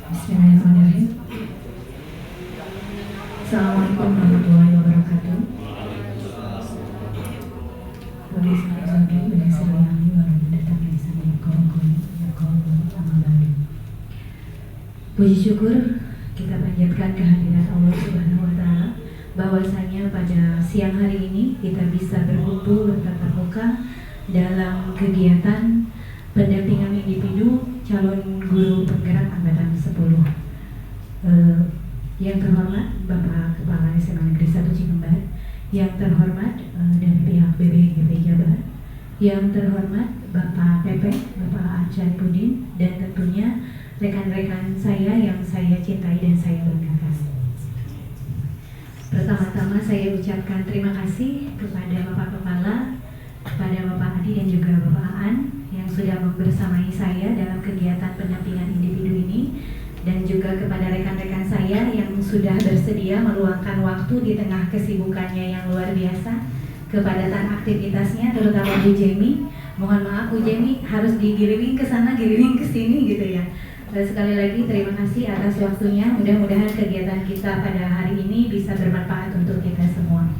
Bismillahirrahmanirrahim. Assalamualaikum warahmatullahi wabarakatuh. Puji syukur kita panjatkan kehadiran Allah Subhanahu wa Ta'ala, bahwasanya pada siang hari ini kita bisa berkumpul bertatap muka dalam kegiatan pendampingan individu calon guru penggerak angkatan 10. Yang terhormat Bapak Kepala SMA Negeri 1 Cikembar, yang terhormat dari pihak BPGP Jabar, yang terhormat Bapak PP, Bapak Syarifudin, dan tentunya rekan-rekan saya yang saya cintai dan saya banggakan. Pertama-tama saya ucapkan terima kasih kepada Bapak Kepala, kepada Bapak Adi dan juga Bapak Aan yang sudah membersamai saya dalam kegiatan pendampingan individu ini, dan juga kepada rekan-rekan saya yang sudah bersedia meluangkan waktu di tengah kesibukannya yang luar biasa, kepadatan aktivitasnya, terutama Bu Jemi. Mohon maaf Bu Jemi harus digiring ke sana, giring ke sini gitu ya. Sekali lagi terima kasih atas waktunya. Mudah-mudahan kegiatan kita pada hari ini bisa bermanfaat untuk kita semua.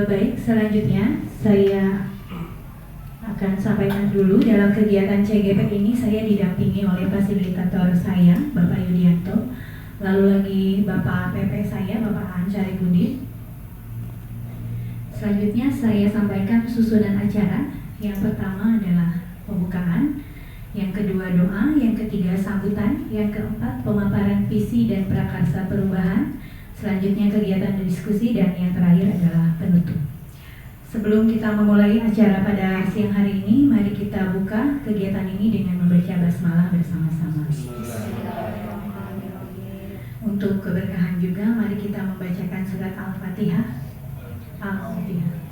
Baik, selanjutnya saya akan sampaikan dulu dalam kegiatan CGP ini saya didampingi oleh fasilitator saya, Bapak Yudianto, lalu lagi Bapak PP saya, Bapak Aan Syarifudin. Selanjutnya saya sampaikan susunan acara. Yang pertama adalah pembukaan, yang kedua doa, yang ketiga sambutan, yang keempat pemaparan visi dan prakarsa perubahan, selanjutnya kegiatan diskusi, dan yang terakhir adalah penutup. Sebelum kita memulai acara pada siang hari ini, mari kita buka kegiatan ini dengan membaca basmalah bersama-sama. Untuk keberkahan juga, mari kita membacakan surat Al-Fatihah. Al-Fatihah.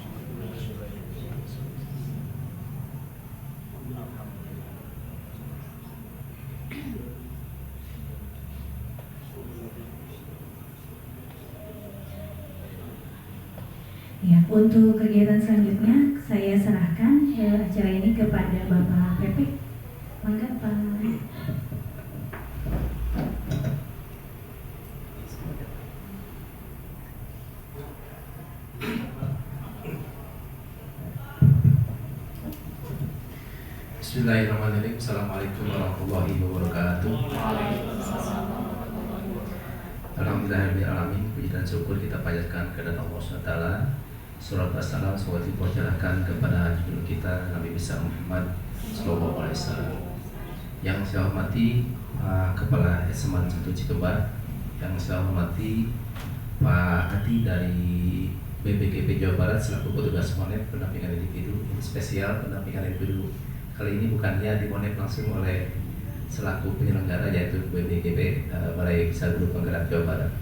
Ya, untuk kegiatan selanjutnya saya serahkan acara ini kepada Bapak PP. Mangga Pak. Bismillahirrahmanirrahim. Assalamualaikum warahmatullahi wabarakatuh. Alhamdulillahirrahmanirrahim. Puji dan syukur kita panjatkan kepada Allah SWT. Surat As-Salam semoga dibacakan kepada judul kita Nabi besar Muhammad Sallallahu Alaihi Wasallam. Yang saya hormati Kepala SMA 1 Cikembar, yang saya hormati Pak Adi dari BPGP Jawa Barat selaku petugas Monep pendampingan individu. Ini spesial pendampingan individu kali ini bukannya di Monep langsung oleh selaku penyelenggara, yaitu BPGP Balai Besar Guru Penggerak Jawa Barat.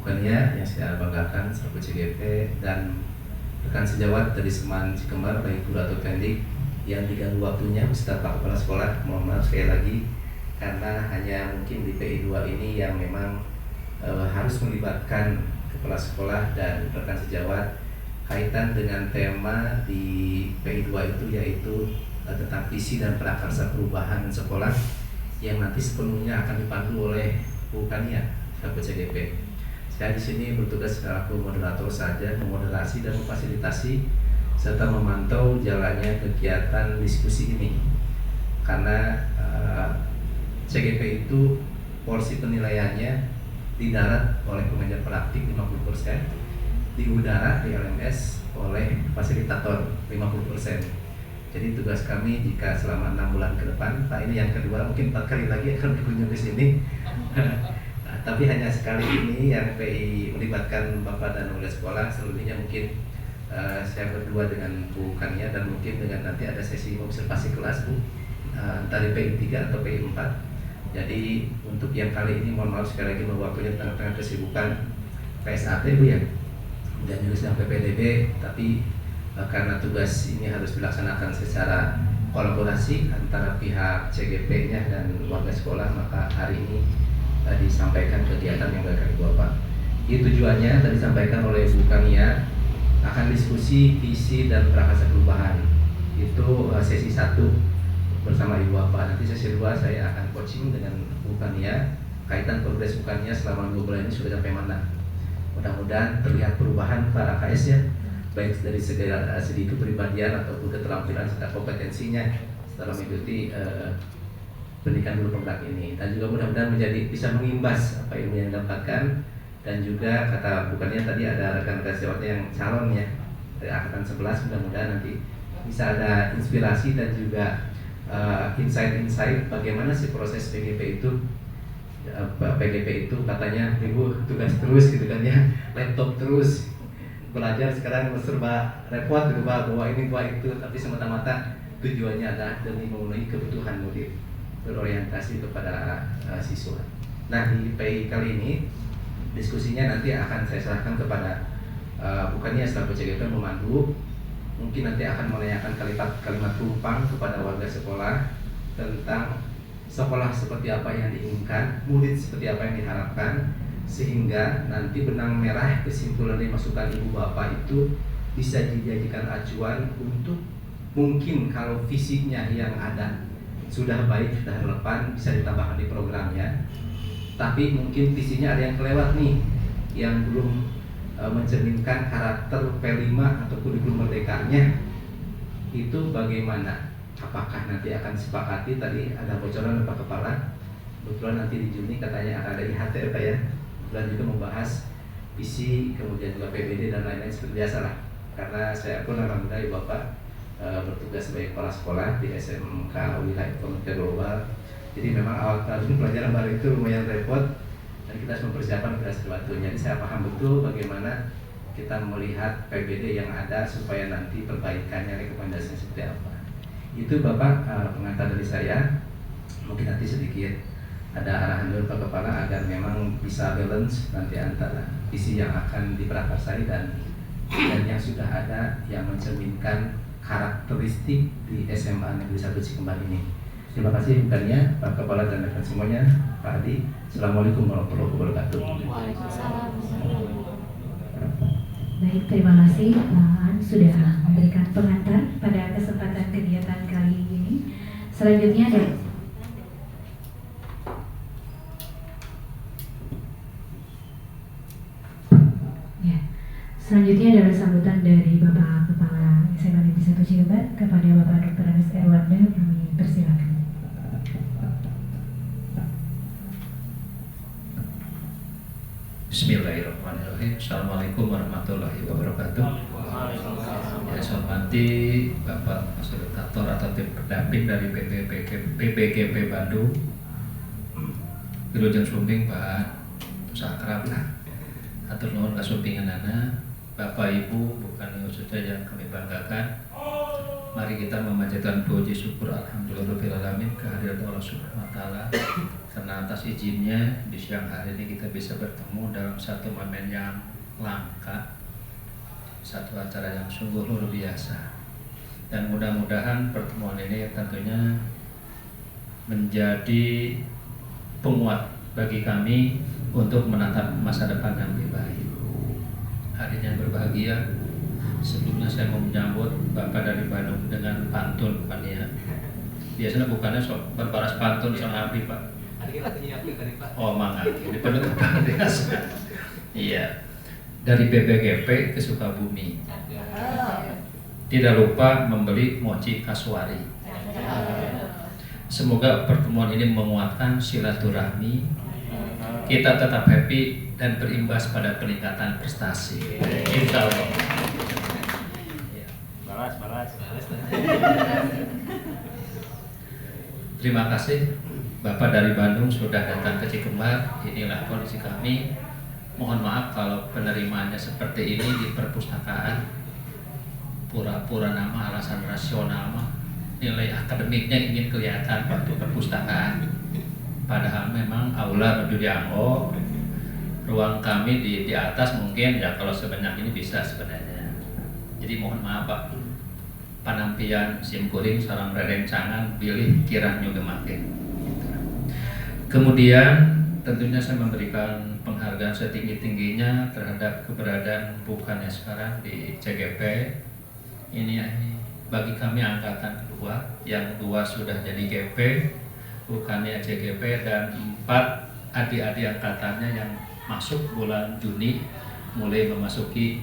Bukannya yang saya banggakan selaku CGP dan rekan sejawat dari Seman Cikembar, baik guru atau pendik yang diganggu waktunya beserta Pak Kepala Sekolah. Mohon maaf sekali lagi karena hanya mungkin di PI 2 ini yang memang harus melibatkan Kepala Sekolah dan rekan sejawat kaitan dengan tema di PI 2 itu, yaitu tentang visi dan prakarsa perubahan sekolah yang nanti sepenuhnya akan dipandu oleh Bu Kania selaku CGP. Saya di sini bertugas selaku moderator saja, memoderasi dan memfasilitasi serta memantau jalannya kegiatan diskusi ini. Karena CGP itu porsi penilaiannya di darat oleh pengajar praktik 50%, di udara di LMS oleh fasilitator 50%. Jadi tugas kami jika selama 6 bulan ke depan, Pak ini yang kedua, mungkin 4 kali lagi akan berkunjung ke sini. Tapi hanya sekali ini yang PI melibatkan Bapak dan oleh sekolah, selebihnya mungkin saya berdua dengan Bu Kania dan mungkin dengan nanti ada sesi observasi kelas Bu, dari PI 3 atau PI 4. Jadi untuk yang kali ini mohon maaf sekali lagi bahwa waktunya tengah-tengah kesibukan PSAT Bu ya, dan juga sedang PPDB, tapi karena tugas ini harus dilaksanakan secara kolaborasi antara pihak CGP-nya dan warga sekolah, maka hari ini disampaikan kegiatan yang mereka Bapak. Ini tujuannya tadi disampaikan oleh Bu Kania, akan diskusi visi dan prakarsa perubahan. Itu sesi 1 bersama Ibu Bapak. Nanti sesi 2 saya akan coaching dengan Bukania, kaitan progres Bukania selama 2 bulan ini sudah sampai mana. Mudah-mudahan terlihat perubahan para KS ya, baik dari segi kepribadian ataupun keterampilan serta kompetensinya setelah mengikuti pendidikan guru penggerak ini, dan juga mudah-mudahan bisa mengimbas apa ilmu yang didapatkan. Dan juga kata bukannya tadi ada rekan-rekan sejawatnya yang calon ya dari angkatan 11, mudah-mudahan nanti bisa ada inspirasi dan juga insight-insight bagaimana sih proses PGP itu. PGP itu katanya Ibu tugas terus gitu kan ya, laptop terus, belajar sekarang serba repot, bawa ini bawa itu, tapi semata-mata tujuannya adalah demi memenuhi kebutuhan murid berorientasi kepada siswa. Nah, di PI kali ini diskusinya nanti akan saya serahkan kepada bukannya selaku CGP memandu, mungkin nanti akan menanyakan kalimat tumpang kepada warga sekolah tentang sekolah seperti apa yang diinginkan, murid seperti apa yang diharapkan, sehingga nanti benang merah kesimpulan dari masukan Ibu Bapak itu bisa dijadikan acuan untuk mungkin kalau visinya yang ada sudah baik, sudah relevan, bisa ditambahkan di programnya. Tapi mungkin visinya ada yang kelewat nih, yang belum mencerminkan karakter P5 atau kurikulum merdekanya. Itu bagaimana? Apakah nanti akan sepakati, tadi ada bocoran Pak Kepala, kebetulan nanti di Juni katanya akan ada IHT Pak ya, dan juga membahas visi, kemudian juga PBD dan lain-lain seperti biasa lah. Karena saya pun alhamdulillah Ibu Bapak bertugas sebagai kepala sekolah di SMK Wilayah Ekonomi Global. Jadi memang awal tahun pelajaran baru itu lumayan repot dan kita harus mempersiapkan segala sesuatunya. Jadi saya paham betul bagaimana kita melihat PBD yang ada supaya nanti perbaikannya, rekomendasinya seperti apa. Itu Bapak pengantar dari saya. Mungkin nanti sedikit ada arahan dari Pak Kepala agar memang bisa balance nanti antara visi yang akan diprakarsai dan yang sudah ada yang mencerminkan karakteristik di SMA Negeri 1 Cikembar ini. Terima kasih bukannya Pak Kepala dan rekan semuanya. Pak Adi, Assalamualaikum warahmatullahi wabarakatuh. Baik, terima kasih Pak An sudah memberikan pengantar pada kesempatan kegiatan kali ini. Selanjutnya ada Selanjutnya adalah sambutan dari Bapak Kepala SMA Negeri 1 Cikembar kepada Bapak Dr. Anis Erwanda. Kami persilakan. Bismillahirrahmanirrahim. Assalamualaikum warahmatullahi wabarakatuh. Ya, saya hormati Bapak Fasilitator atau tim pendamping dari PPGP Bandung, Wilujeng Sumbing Pak Sakrab lah, atur nuhun kasumpinganana, Bapak Ibu bukan khususnya yang kami banggakan. Mari kita memanjatkan puji syukur alhamdulillahirabbil alamin kehadirat Allah Subhanahu wa taala karena atas izinnya di siang hari ini kita bisa bertemu dalam satu momen yang langka, satu acara yang sungguh luar biasa. Dan mudah-mudahan pertemuan ini tentunya menjadi penguat bagi kami untuk menatap masa depan yang lebih baik. Hari yang berbahagia, sebelumnya saya mau menyambut Bapak dari Bandung dengan pantun Pak ya. Biasanya bukannya berbaras pantun sama abdi Pak. Oh mangga, ini penutup biasa. Iya, dari BPGP ke Sukabumi. Tidak lupa membeli mochi kasuari. Semoga pertemuan ini menguatkan silaturahmi. Kita tetap happy dan berimbas pada peningkatan prestasi. Insya Allah. Balas. Terima kasih Bapak dari Bandung sudah datang ke Cikembar. Inilah kondisi kami. Mohon maaf kalau penerimaannya seperti ini di perpustakaan. Pura-pura nama alasan rasional mah. Nilai akademiknya ingin kelihatan waktu perpustakaan. Padahal memang aula menuju dianggo, ruang kami di atas mungkin ya kalau sebanyak ini bisa sebenarnya. Jadi mohon maaf Pak, panampian sim kuring sareng rerencangan pilih kirah juga makin. Kemudian tentunya saya memberikan penghargaan setinggi-tingginya terhadap keberadaan bukannya sekarang di CGP. Ini bagi kami angkatan kuat, yang 2 sudah jadi GP, bukannya CGP, dan 4 adik-adik angkatannya yang masuk bulan Juni mulai memasuki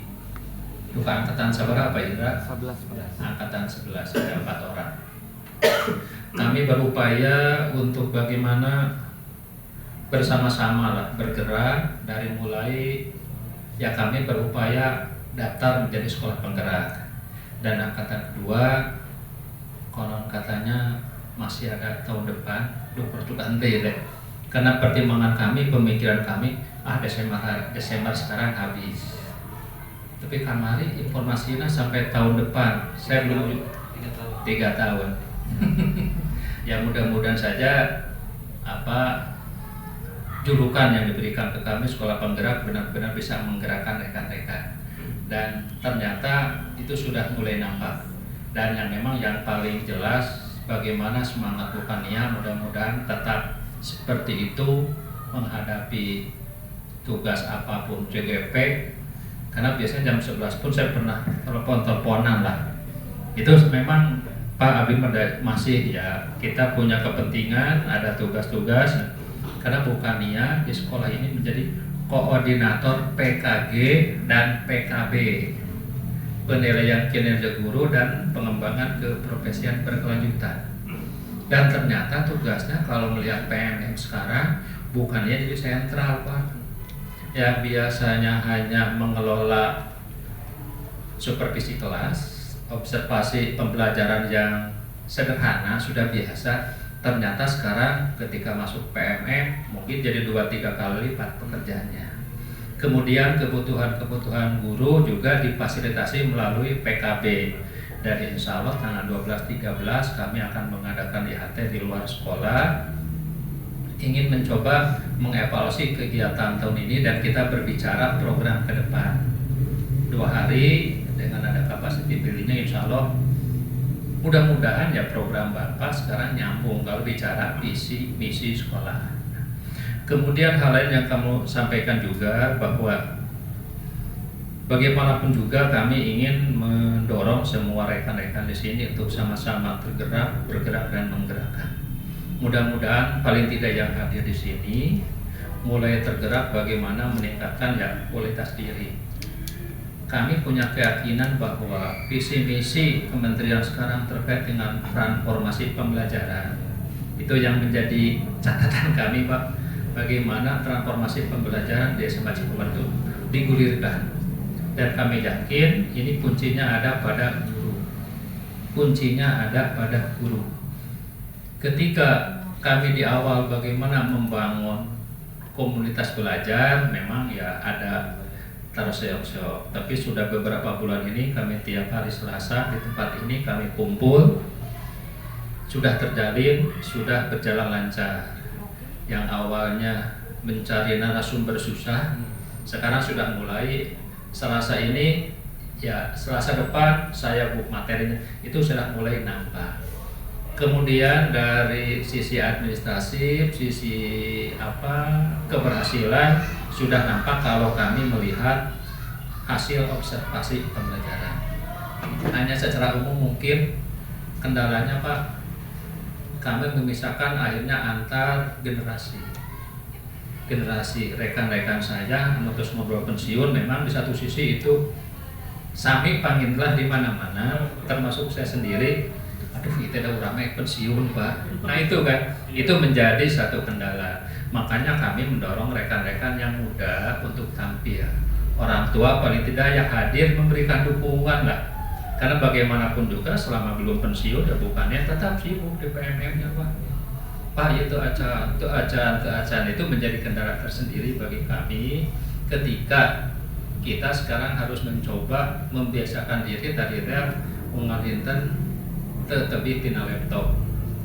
angkatan seberapa Indra? 11. Angkatan 11, ada 4 orang. Kami berupaya untuk bagaimana bersama-sama lah bergerak dari mulai ya kami berupaya daftar menjadi sekolah penggerak, dan angkatan kedua konon katanya masih ada tahun depan. Pertukanti deh, karena pertimbangan kami, pemikiran kami, Desember sekarang habis. Tapi kamari informasinya sampai tahun depan. Saya belum 3 tahun. Ya mudah-mudahan saja julukan yang diberikan ke kami sekolah penggerak benar-benar bisa menggerakkan rekan-rekan, dan ternyata itu sudah mulai nampak. Dan yang memang yang paling jelas bagaimana semangat Rukania mudah-mudahan tetap seperti itu menghadapi tugas apapun CGP, karena biasanya jam 11 pun saya pernah telepon-teleponan lah. Itu memang Pak Abi masih ya, kita punya kepentingan, ada tugas-tugas, karena Rukania di sekolah ini menjadi koordinator PKG dan PKB, penilaian kinerja guru dan pengembangan keprofesian berkelanjutan. Dan ternyata tugasnya kalau melihat PMM sekarang bukannya jadi sentral Pak, yang biasanya hanya mengelola supervisi kelas, observasi pembelajaran yang sederhana sudah biasa. Ternyata sekarang ketika masuk PMM mungkin jadi 2-3 kali lipat pekerjaannya. Kemudian kebutuhan guru juga difasilitasi melalui PKB. Dan insya Allah tanggal 12-13 kami akan mengadakan IHT di luar sekolah, ingin mencoba mengevaluasi kegiatan tahun ini dan kita berbicara program ke depan. 2 hari dengan ada capacity building-nya, insya Allah mudah-mudahan ya program Bapak sekarang nyambung kalau bicara visi misi sekolah. Kemudian hal lain yang kamu sampaikan juga bahwa bagaimanapun juga kami ingin mendorong semua rekan-rekan di sini untuk sama-sama bergerak dan menggerakkan. Mudah-mudahan paling tidak yang hadir di sini mulai tergerak bagaimana meningkatkan ya kualitas diri. Kami punya keyakinan bahwa visi misi kementerian sekarang terkait dengan transformasi pembelajaran itu yang menjadi catatan kami Pak. Bagaimana transformasi pembelajaran di SMA Cikumer itu digulirkan, dan kami yakin ini kuncinya ada pada guru. Kuncinya ada pada guru. Ketika kami di awal bagaimana membangun komunitas belajar, memang ya ada terseok-seok, tapi sudah beberapa bulan ini kami tiap hari Selasa di tempat ini kami kumpul, sudah terjalin, sudah berjalan lancar. Yang awalnya mencari narasumber susah, sekarang sudah mulai. Selasa ini ya, Selasa depan saya buka materinya itu sudah mulai nampak. Kemudian dari sisi administrasi, sisi keberhasilan sudah nampak kalau kami melihat hasil observasi pembelajaran. Hanya secara umum mungkin kendalanya Pak, kami memisahkan akhirnya antar generasi rekan-rekan saya memutus ngobrol pensiun. Memang di satu sisi itu sami panginlah di mana-mana, termasuk saya sendiri. Aduh, kita udah ramai pensiun Pak. Nah itu kan, itu menjadi satu kendala. Makanya kami mendorong rekan-rekan yang muda untuk tampil. Orang tua paling tidak ya hadir memberikan dukungan lah. Karena bagaimanapun juga selama belum pensiun ya bukannya tetap sibuk di PMM-nya Pak. Pak itu acan itu menjadi kendala tersendiri bagi kami ketika kita sekarang harus mencoba membiasakan diri tadi mengalinkan tetapi tina laptop.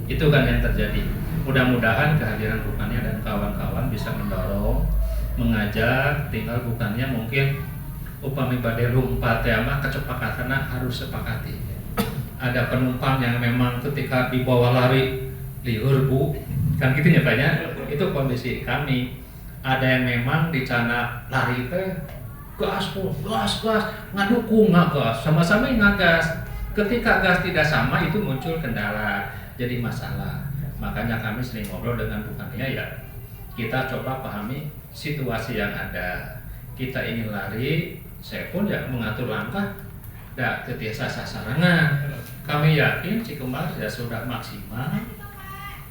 Itu kan yang terjadi. Mudah-mudahan kehadiran Rukania dan kawan-kawan bisa mendorong, mengajak, tinggal bukannya mungkin upami badai lumpat ya mah kecepatan harus sepakati. Ada penumpang yang memang ketika dibawa lari liur Bu, kan gitu ya Pak ya. Itu kondisi kami. Ada yang memang dicana lari teh gas ngadukung ngagas, sama-sama ngagas. Ketika gas tidak sama itu muncul kendala, jadi masalah. Makanya kami sering ngobrol dengan Bu Kania, ya kita coba pahami situasi yang ada. Kita ingin lari, saya pun ya mengatur langkah, dak ketiasa sasarangan. Kami yakin Cikembar ya sudah maksimal.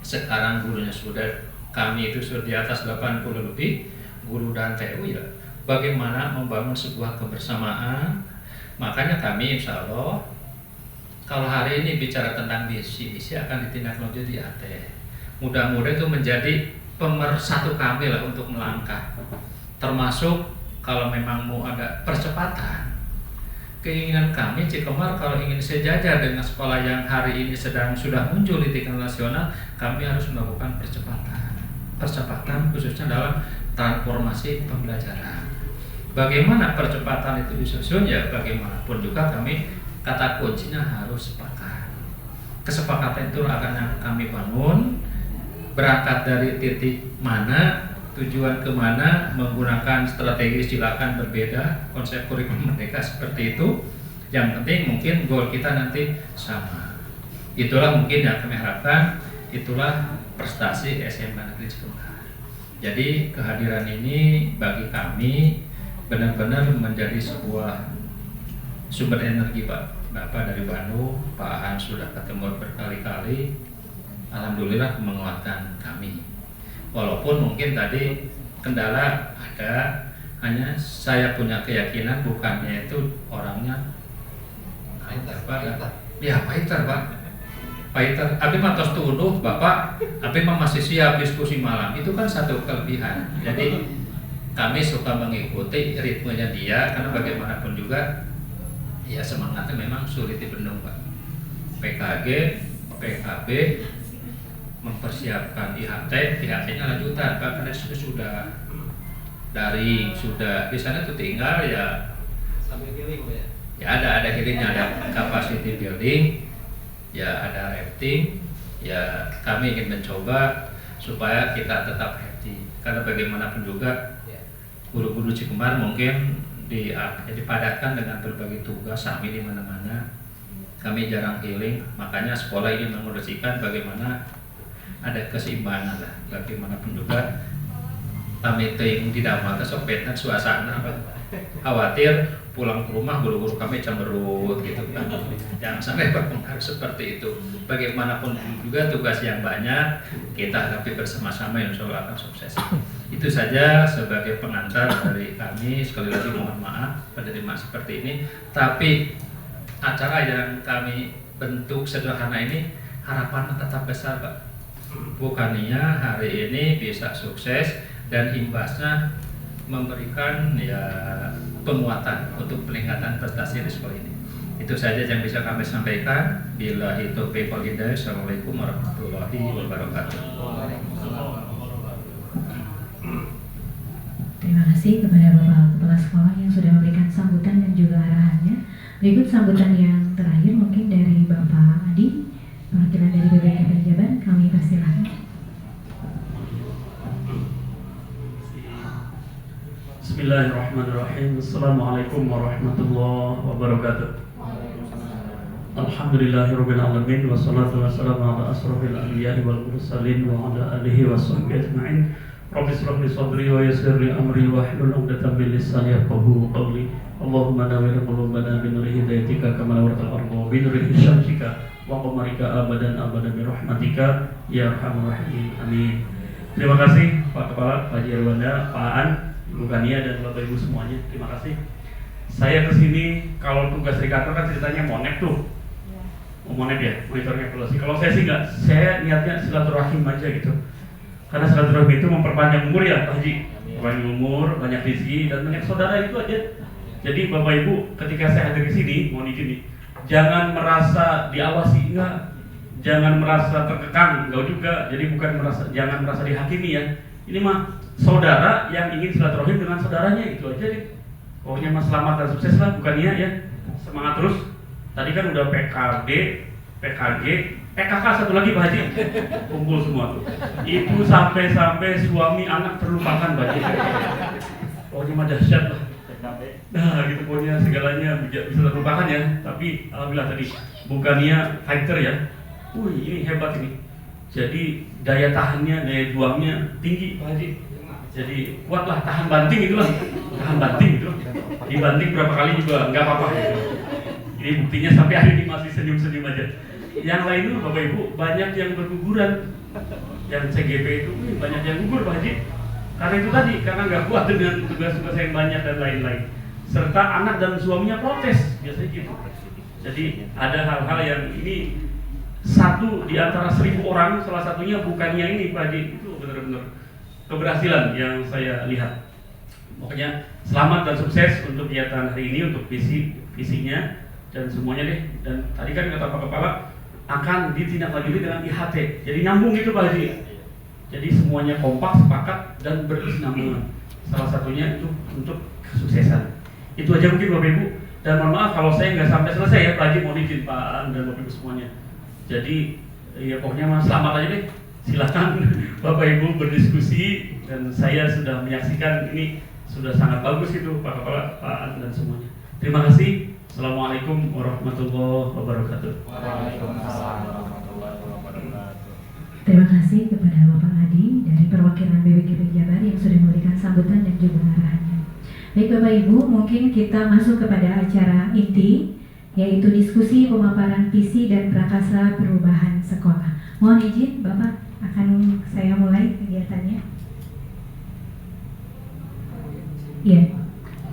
Sekarang gurunya sudah, kami itu sudah di atas 80 lebih guru dan TU, ya bagaimana membangun sebuah kebersamaan. Makanya kami insya Allah kalau hari ini bicara tentang misi akan ditindaklanjuti di AT. Mudah-mudahan itu menjadi pemersatu kami lah untuk melangkah. Termasuk kalau memang mau ada percepatan. Keinginan kami Cikembar kalau ingin sejajar dengan sekolah yang hari ini sudah muncul di tingkat nasional, kami harus melakukan percepatan. Percepatan khususnya dalam transformasi pembelajaran. Bagaimana percepatan itu disusun, ya bagaimanapun juga kami kata kuncinya harus sepakat. Kesepakatan itu akan yang kami bangun, berangkat dari titik mana, tujuan kemana, menggunakan strategi silakan berbeda, konsep kurikulum merdeka seperti itu. Yang penting mungkin goal kita nanti sama. Itulah mungkin yang kami harapkan, itulah prestasi SMA Negeri Cikembar. Jadi kehadiran ini bagi kami benar-benar menjadi sebuah sumber energi, Pak. Bapak dari Bandung, Pak Han sudah ketemu berkali-kali. Alhamdulillah menguatkan kami. Walaupun mungkin tadi kendala ada, hanya saya punya keyakinan bukannya itu orangnya fighter, Pak. Fighter. Abi mah tos tuduh, Bapak. Abi mah masih siap diskusi malam. Itu kan satu kelebihan. Jadi kami suka mengikuti ritmenya dia, karena bagaimanapun juga ya semangatnya memang sulit dibendung, Pak. PKG, PKB mempersiapkan IHT-nya lanjutan, Pak, karena sudah daring, sudah di sana tuh tinggal ya sambil healing, Pak, ya. Ya ada healingnya, ada capacity building, ya ada rafting, ya kami ingin mencoba supaya kita tetap happy, karena bagaimanapun juga guru-guru Cikembar mungkin dipadatkan dengan berbagai tugas kami di mana-mana. Kami jarang healing, makanya sekolah ini mengurusikan bagaimana ada keseimbangan lah. Bagaimanapun juga kami tidak mata sopetnya suasana, khawatir pulang ke rumah guru-guru kami cemberut gitu kan. Jangan sampai berpengaruh seperti itu. Bagaimanapun juga tugas yang banyak kita hadapi bersama-sama, insya Allah akan sukses. Itu saja sebagai pengantar dari kami. Sekali lagi mohon maaf penerima seperti ini, tapi acara yang kami bentuk sederhana ini harapan tetap besar, Pak. Bukannya hari ini bisa sukses dan imbasnya memberikan ya penguatan untuk peningkatan prestasi di sekolah ini. Itu saja yang bisa kami sampaikan. Billahi taufiq wal hidayah. Assalamualaikum warahmatullahi wabarakatuh. Terima kasih kepada Bapak Kepala Sekolah yang sudah memberikan sambutan dan juga arahannya. Berikut sambutan yang terakhir mungkin dari Bapak Adi, perwakilan dari BPKP Jaban. Kami persilahkan. Bismillahirrahmanirrahim. Assalamualaikum warahmatullahi wabarakatuh. Alhamdulillahirabbil alamin wassalatu wassalamu ala asrofil anbiya'i wal mursalin wa ala alihi washabbihi ajma'in. Rabbi shrah li sadri wa yassir li amri wa hlul 'uqdatam min lisani yafqahu qawli. Allahumma nawwir qulubana bi nuri hidayatika kama nawwartal arda bi nuri syamsika wa qamarika abadan bi rahmatika ya arhamar rahimin. Amin. Terima kasih Pak Kepala, Pak Jirwanda, Pak An, Ibu Kania dan Bapak Ibu semuanya. Terima kasih. Saya kesini kalau tugas di kantor kan ceritanya monek tuh. Monek ya, monitoring evaluasi. Kalau saya sih enggak, saya niatnya silaturahim aja gitu. Karena silaturahim itu memperpanjang umur ya Pak Haji. Banyak umur, banyak rezeki dan banyak saudara itu aja. Jadi Bapak Ibu, ketika saya hadir di sini, mohon izin nih, jangan merasa diawasi, enggak. Jangan merasa terkekang, enggak juga. Jadi jangan merasa dihakimi ya. Ini mah saudara yang ingin silaturahim dengan saudaranya, itu aja deh. Pokoknya mas selamat dan sukses lah, bukannya ya. Semangat terus. Tadi kan udah PKB, PKG, PKK satu lagi Pak Haji. Kumpul semua tuh. Itu sampai suami anak terlupakan Pak Haji. Pokoknya mah dahsyat lah. Nah gitu pokoknya segalanya bisa terlupakan ya. Tapi alhamdulillah tadi bukannya fighter ya. Wih ini hebat ini. Jadi daya tahannya, daya juangnya tinggi Pak Haji. Jadi kuatlah, tahan banting itulah. Tahan banting itu. Dibanting berapa kali juga nggak apa-apa gitu. Ini buktinya sampai hari ini masih senyum-senyum aja. Yang lain itu Bapak Ibu banyak yang berguguran. Yang CGP itu banyak yang gugur Pak Haji. Karena itu tadi, karena nggak kuat dengan tugas-tugas yang banyak dan lain-lain. Serta anak dan suaminya protes, biasanya gitu. Jadi ada hal-hal yang ini satu di antara 1000 orang, salah satunya bukannya ini Pak Haji. Itu benar-benar keberhasilan yang saya lihat. Pokoknya selamat dan sukses untuk kegiatan hari ini, untuk visinya dan semuanya deh. Dan tadi kan kata Pak Kepala akan ditindaklanjuti dengan IHT. Jadi nyambung gitu Pak Haji. Jadi semuanya kompak, sepakat dan berkesinambungan. Salah satunya itu untuk kesuksesan. Itu aja mungkin Bapak Ibu. Dan mohon maaf kalau saya nggak sampai selesai ya Pak Haji, mohon izin Pak Aan dan Bapak Ibu semuanya. Jadi ya pokoknya mas selamat aja deh. Silakan Bapak Ibu berdiskusi dan saya sudah menyaksikan ini sudah sangat bagus itu Pak Kepala, Pak Aan dan semuanya. Terima kasih. Assalamualaikum warahmatullahi wabarakatuh. Waalaikumsalam warahmatullahi wabarakatuh. Terima kasih kepada Bapak Adi dari perwakilan BPKB Jabar yang sudah memberikan sambutan dan juga arahannya. Baik Bapak Ibu, mungkin kita masuk kepada acara inti, yaitu diskusi pemaparan visi dan prakasa perubahan sekolah. Mohon izin Bapak, akan saya mulai kegiatannya. Ya,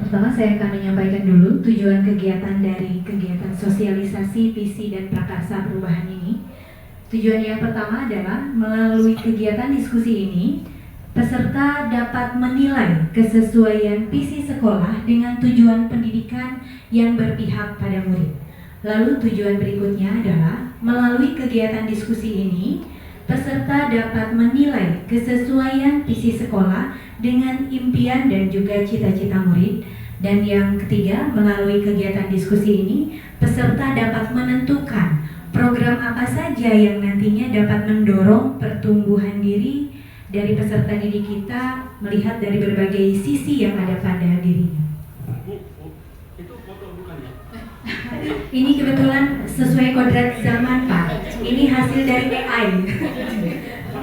pertama saya akan menyampaikan dulu tujuan kegiatan dari kegiatan sosialisasi visi dan prakarsa perubahan ini. Tujuan yang pertama adalah melalui kegiatan diskusi ini, peserta dapat menilai kesesuaian visi sekolah dengan tujuan pendidikan yang berpihak pada murid. Lalu tujuan berikutnya adalah melalui kegiatan diskusi ini, peserta dapat menilai kesesuaian visi sekolah dengan impian dan juga cita-cita murid. Dan yang ketiga, melalui kegiatan diskusi ini, peserta dapat menentukan program apa saja yang nantinya dapat mendorong pertumbuhan diri dari peserta didik kita melihat dari berbagai sisi yang ada pada dirinya. Itu foto bukannya? Ini kebetulan sesuai kodrat zaman Pak. Ini hasil dari AI.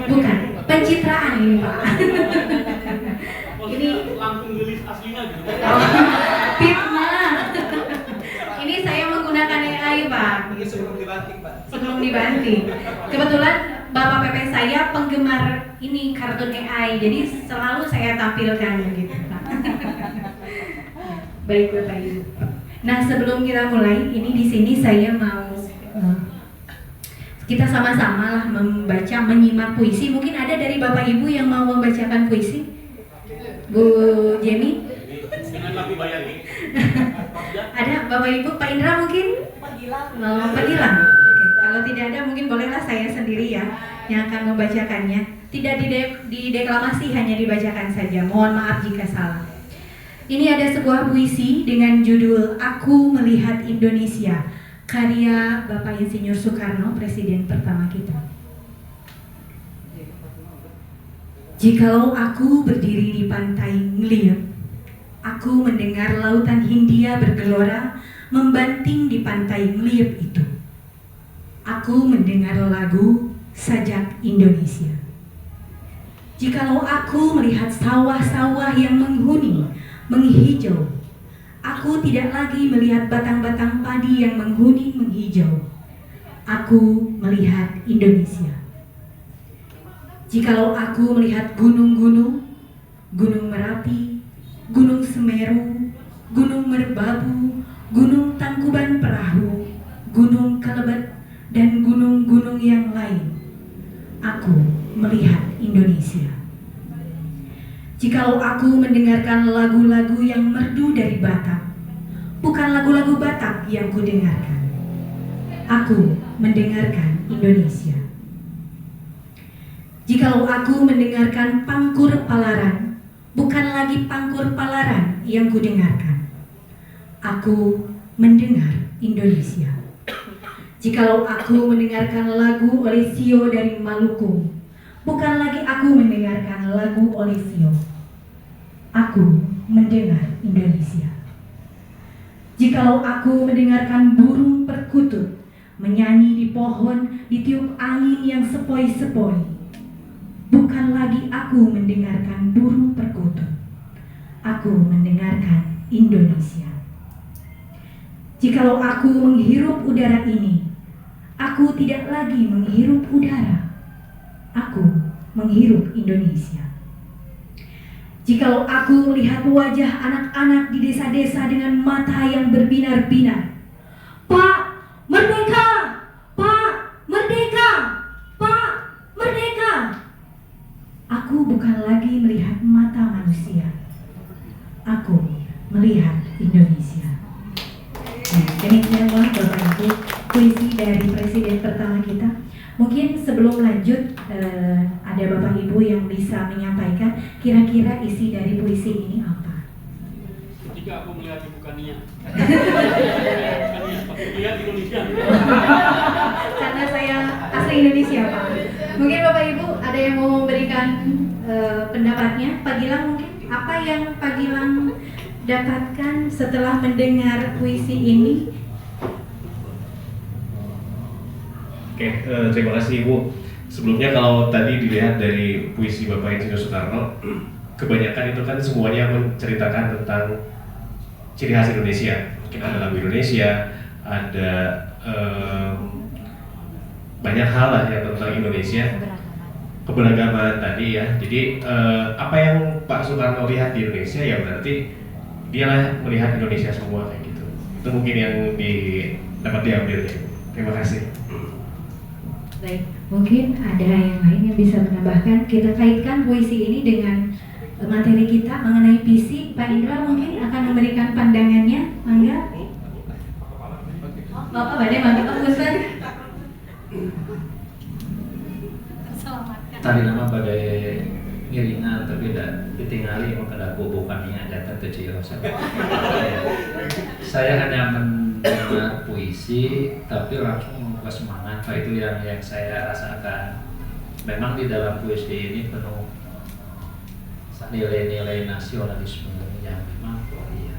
Bukan, pencitraan ini Pak. Ini langsung rilis aslinya gitu. fitnah. Ini saya menggunakan AI Pak. Sebelum dibanting, Pak. Sebelum dibanting. Kebetulan Bapak PP saya penggemar ini kartun AI, jadi selalu saya tampilkan gitu Pak. Baik Bapak Ibu. Nah sebelum kita mulai, ini di sini saya mau kita sama-sama lah membaca, menyimak puisi. Mungkin ada dari Bapak Ibu yang mau membacakan puisi? Bu Jemi? Dengan lagu Bayani. Ada Bapak Ibu, Pak Indra mungkin? Mau Padilang. Oke. Kalau tidak ada mungkin bolehlah saya sendiri ya yang akan membacakannya. Tidak dideklamasi, hanya dibacakan saja. Mohon maaf jika salah. Ini ada sebuah puisi dengan judul Aku Melihat Indonesia, karya Bapak Insinyur Soekarno, Presiden pertama kita. Jikalau aku berdiri di pantai ngeliat, aku mendengar lautan Hindia bergelora membanting di pantai ngeliat itu. Aku mendengar lagu Sajak Indonesia. Jikalau aku melihat sawah-sawah yang menghuni, menghijau, aku tidak lagi melihat batang-batang padi yang menghuni, menghijau. Aku melihat Indonesia. Jikalau aku melihat gunung-gunung, Gunung Merapi, Gunung Semeru, Gunung Merbabu, Gunung Tangkuban Perahu, Gunung Kelebet, dan gunung-gunung yang lain, aku melihat Indonesia. Jikalau aku mendengarkan lagu-lagu yang merdu dari Batak, bukan lagu-lagu Batak yang kudengarkan, aku mendengarkan Indonesia. Jikalau aku mendengarkan Pangkur Palaran, bukan lagi Pangkur Palaran yang kudengarkan, aku mendengar Indonesia. Jikalau aku mendengarkan lagu Olesio dari Maluku, bukan lagi aku mendengarkan lagu Olesio, aku mendengar Indonesia. Jikalau aku mendengarkan burung perkutut menyanyi di pohon, ditiup angin yang sepoi-sepoi, bukan lagi aku mendengarkan burung perkutut, aku mendengarkan Indonesia. Jikalau aku menghirup udara ini, aku tidak lagi menghirup udara, aku menghirup Indonesia. Jikalau aku melihat wajah anak-anak di desa-desa dengan mata yang berbinar-binar, Pak, merdeka! Pak, merdeka! Pak, merdeka! Aku bukan lagi melihat mata manusia, aku melihat Indonesia. Nah, demikianlah Bapak Ibu puisi dari Presiden pertama kita. Mungkin sebelum lanjut ada Bapak Ibu yang bisa menyampaikan kira-kira isi dari puisi ini apa? Jika aku melihat ibu Kania, aku lihat Indonesia. Karena saya asli Indonesia, Pak. Mungkin Bapak Ibu ada yang mau memberikan pendapatnya. Pak Gilang, mungkin apa yang Pak Gilang dapatkan setelah mendengar puisi ini? Oke, terima kasih Ibu. Sebelumnya kalau tadi dilihat dari puisi Bapak Insinyur Soekarno, kebanyakan itu kan semuanya menceritakan tentang ciri khas Indonesia. Mungkin ada lagu Indonesia, ada banyak hal lah yang tentang Indonesia, keberagaman tadi ya. Jadi apa yang Pak Soekarno lihat di Indonesia ya berarti dialah melihat Indonesia semua kayak gitu. Itu mungkin yang dapat diambil ya. Terima kasih. Baik, mungkin ada yang lain yang bisa menambahkan. Kita kaitkan puisi ini dengan materi kita mengenai visi. Pak Indra mungkin akan memberikan pandangannya. Mangga. Bapak badai mantap Ustaz. Tadi nama badai ngiringan tapi tidak ditinggali maka bukannya data kecil. Saya hanya mendengar puisi tapi langsung membuka semangat. Itu yang saya rasakan. Memang di dalam puisi ini penuh nilai-nilai nasionalisme yang memang iya.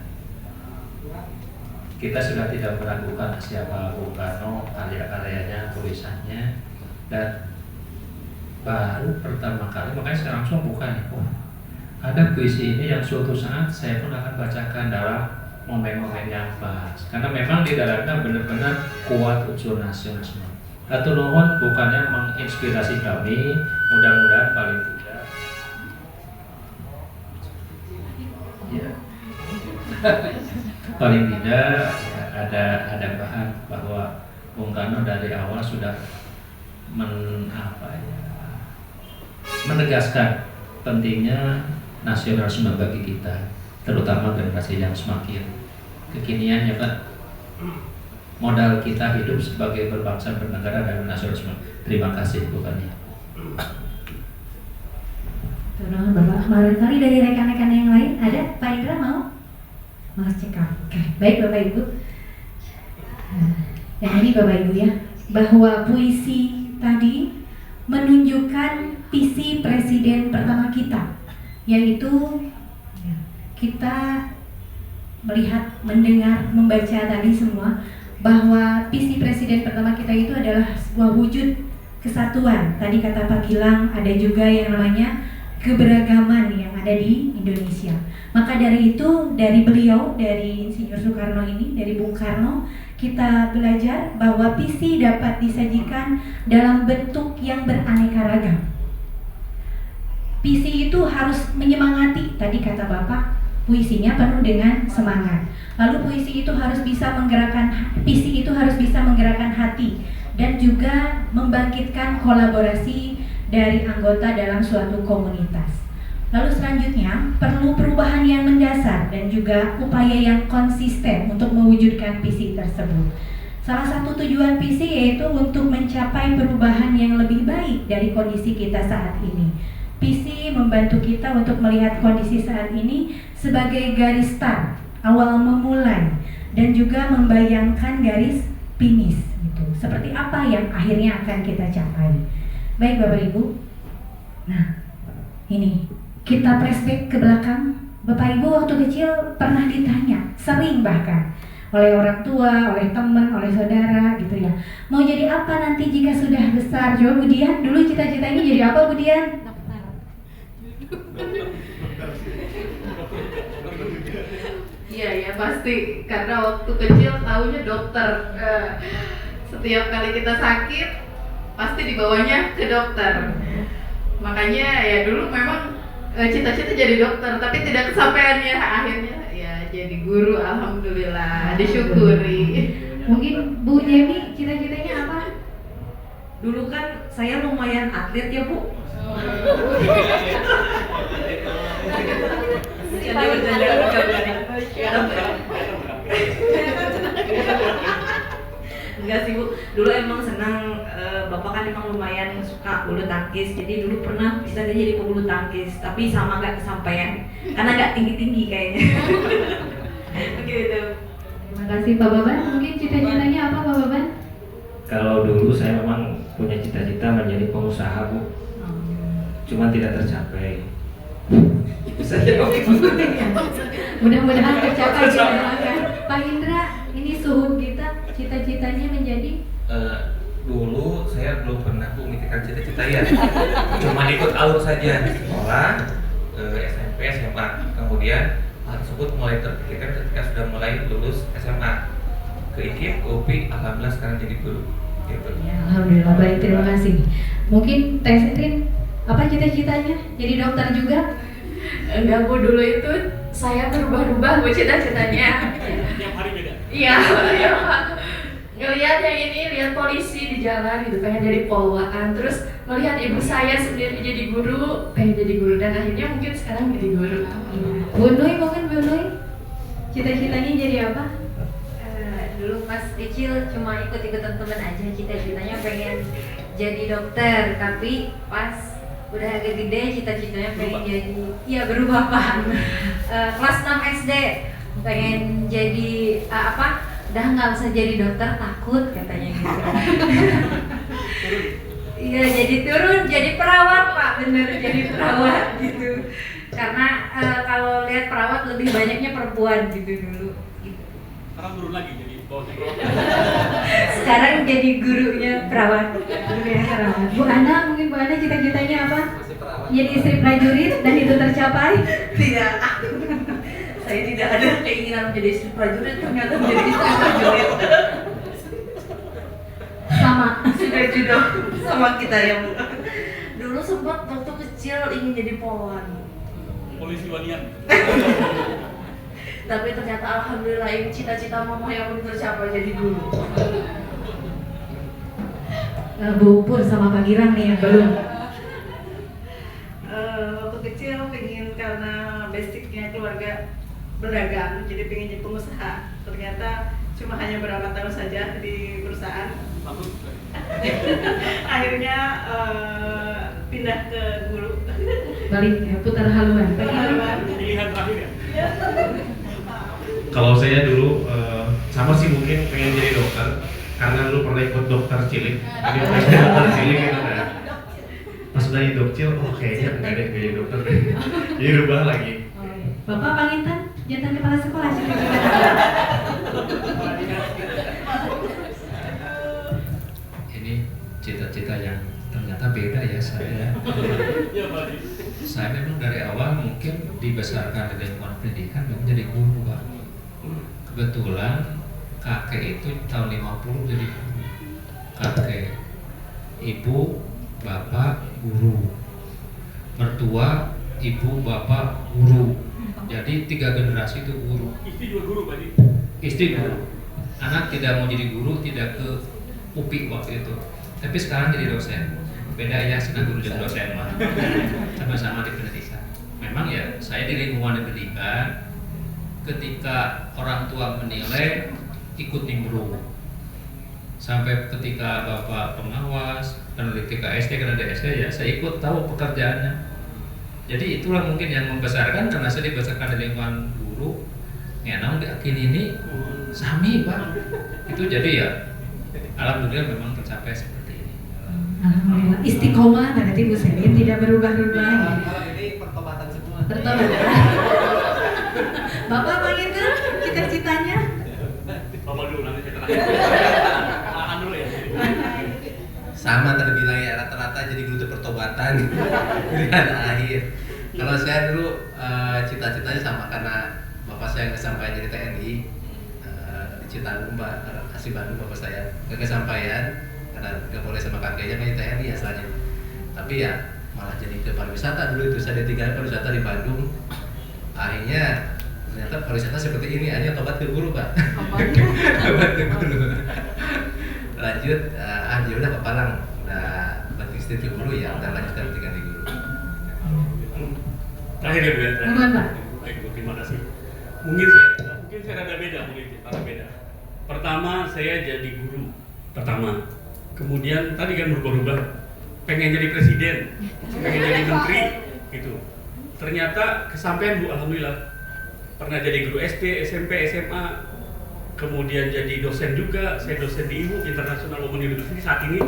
Kita sudah tidak meragukan siapa Bung Karno, karya-karyanya, tulisannya, dan baru pertama kali makanya saya langsung buka nih, ada puisi ini yang suatu saat saya pun akan bacakan dalam momen-momen yang pas, karena memang di dalamnya benar-benar kuat unsur nasionalisme. Atur nuhun bukannya menginspirasi kami, mudah-mudahan paling tidak ya paling tidak ya, ada bahan bahwa Bung Karno dari awal sudah menegaskan pentingnya nasionalisme bagi kita, terutama generasi yang semakin kekinian ya Pak. Modal kita hidup sebagai berbangsa, bernegara dan nasionalisme. Terima kasih Bu Kania. Tolong Bapak, barangkali dari rekan-rekan yang lain ada. Pak Indra mau? Mau cekap. Oke, baik Bapak Ibu. Yang ini Bapak Ibu ya, bahwa puisi tadi menunjukkan visi presiden pertama kita, yaitu kita melihat, mendengar, membaca tadi semua bahwa visi presiden pertama kita itu adalah sebuah wujud kesatuan. Tadi kata Pak Gilang ada juga yang namanya keberagaman yang ada di Indonesia. Maka dari itu, dari beliau, dari Insinyur Soekarno ini, dari Bung Karno, kita belajar bahwa visi dapat disajikan dalam bentuk yang beraneka ragam. Visi itu harus menyemangati, tadi kata Bapak, puisinya penuh dengan semangat. Lalu puisi itu harus bisa menggerakkan, visi itu harus bisa menggerakkan hati dan juga membangkitkan kolaborasi dari anggota dalam suatu komunitas. Lalu selanjutnya perlu perubahan yang mendasar dan juga upaya yang konsisten untuk mewujudkan visi tersebut. Salah satu tujuan visi yaitu untuk mencapai perubahan yang lebih baik dari kondisi kita saat ini. Visi membantu kita untuk melihat kondisi saat ini sebagai garis start, awal memulai, dan juga membayangkan garis finish gitu. Seperti apa yang akhirnya akan kita capai. Baik Bapak Ibu. Nah, ini kita flashback ke belakang. Bapak Ibu waktu kecil pernah ditanya, sering bahkan oleh orang tua, oleh teman, oleh saudara gitu ya. Mau jadi apa nanti jika sudah besar? Coba Bu Dian, dulu cita-citanya jadi apa Bu Dian? Iya ya pasti, karena waktu kecil taunya dokter. Setiap kali kita sakit pasti dibawanya ke dokter. Makanya ya dulu memang cita-cita jadi dokter, tapi tidak kesampaian ya, akhirnya ya jadi guru. Alhamdulillah, disyukuri. Mungkin Bu Jemi cita-citanya apa? Dulu kan saya lumayan atlet ya Bu. Jadi enggak sih Bu, dulu emang senang, Bapak kan emang lumayan suka bulu tangkis. Jadi dulu pernah bisa jadi pebulu tangkis, tapi sama gak kesampaian karena gak tinggi-tinggi kayaknya. Gitu. Terima kasih Pak Baban. Mungkin cita-citanya apa Pak Baban? Kalau dulu saya memang punya cita-cita menjadi pengusaha Bu, cuma tidak tercapai. Bisa jawab. Mudah-mudahan tercapai kita doakan. Pak Indra, ini suhu kita cita-citanya menjadi dulu saya belum pernah Bu memikirkan cita-cita ya. Cuma ikut alur saja sekolah, SMP, SMA. Kemudian hal tersebut mulai terpikirkan ketika sudah mulai lulus SMA. Ke IKIP, ke UPI, alhamdulillah sekarang jadi guru. Gitu. ya, Alhamdulillah, baik, terima kasih. Mungkin Teh Setrin, apa cita-citanya? Jadi dokter juga? Enggak Bu, dulu itu saya berubah-ubah Bu cita-citanya. Tiap hari beda. Iya, iya Pak. Ngelihat yang ini, lihat polisi di jalan gitu, pengen jadi polwan. Terus melihat ibu saya sendiri jadi guru, pengen jadi guru, dan akhirnya mungkin sekarang jadi guru. Bu Nui, mungkin Bu Nui, cita-citanya jadi apa? Dulu pas kecil cuma ikut-ikutan temen aja, cita-citanya pengen jadi dokter, tapi pas udah agak gede cita-citanya pengen jadi, iya berubah Pak. Kelas 6 SD pengen jadi udah nggak usah jadi dokter, takut katanya gitu. Iya, jadi turun jadi perawat Pak, bener jadi perawat gitu. Karena kalau lihat perawat lebih banyaknya perempuan gitu dulu. Gitu. Sekarang turun lagi jadi bawahnya. Sekarang jadi gurunya perawat. Gurunya perawat. Bu Ana, mungkin Bu Ana cita-citanya apa? Masih perawat. Jadi istri prajurit dan itu tercapai? Tidak. Saya tidak ada keinginan menjadi istri prajurit, ternyata menjadi istri prajurit. Sama. Sudah jodoh sama kita ya Bu. Dulu sempat waktu kecil ingin jadi polwan. Polisi wanian. Tapi ternyata alhamdulillah ini cita-cita mama yang belum tercapai, jadi guru. Bu Pur sama Pak Girang nih yang belum. Waktu kecil pengen, karena basicnya keluarga berdagang, jadi pengen jadi pengusaha. Ternyata cuma hanya berapa tahun saja di perusahaan. Akhirnya pindah ke guru. Balik ya, putar haluan. Pak Girang. Pilihan terakhir ya. Kalau saya dulu sama sih, mungkin pengen jadi dokter karena dulu pernah ikut dokter cilik. Jadi pengen dokter cilik gitu kan. Pas udah jadi dokter, oh kayaknya enggak deh jadi dokter. Jadi rubah lagi. Bapak Pangintan, jantan kepala sekolah cita-cita. Ini cita-cita yang ternyata beda ya saya. Iya Pak. Saya memang dari awal mungkin dibesarkan di lingkungan pendidikan memang jadi guru Pak. Kebetulan kakek itu tahun 50 jadi guru. Kakek, ibu, bapak guru, mertua, ibu, bapak guru. Jadi 3 generasi itu guru. Istri juga guru Pak. Istri guru. Anak tidak mau jadi guru, tidak ke UPI waktu itu. Tapi sekarang jadi dosen. Beda ya, senang guru jadi dosen mah. Sama-sama di pendidikan. Memang ya, saya di lingkungan pendidikan. Ketika orang tua menilai, ikut nimbrung. Sampai ketika bapak pengawas, peneliti KSD, karena DSD ya, saya ikut tahu pekerjaannya. Jadi itulah mungkin yang membesarkan, karena saya dibesarkan di lingkungan guru. Ya, namun akhir ini sami Pak. Itu jadi ya, alhamdulillah memang tercapai seperti ini. Alhamdulillah, istiqomah nanti Bu Selin tidak berubah-ubah. Ini pertobatan semua. Bertobat. Bapak Pangintan, cita-citanya? malah jadi guru pertobatan pilihan akhir. Kalau saya dulu cita-citanya sama, karena bapak saya nggak sampai jadi TNI di Citarum, Asli Bandung, bapak saya nggak kesampaian karena nggak boleh sama kakeknya menjadi TNI asalnya. Tapi ya malah jadi ke pariwisata dulu itu, saya ditinggal pariwisata di Bandung. Akhirnya ternyata pariwisata seperti ini, akhirnya tobat ke guru Pak. Tobat ke guru. Lanjut, ya udah ke Palang, udah banting setir ke guru ya, udah lanjutkan pendidikan di guru. Terakhir ya Bu ya. Bukan, Pak. Baik Bu, terima kasih. Mungkin saya rada beda, rada beda. Pertama saya jadi guru pertama, kemudian tadi kan berubah-ubah, pengen jadi presiden, pengen jadi menteri, gitu. Ternyata kesampaian Bu, alhamdulillah. Pernah jadi guru SD, SMP, SMA, kemudian jadi dosen juga. Saya dosen di IWU, International Women University saat ini,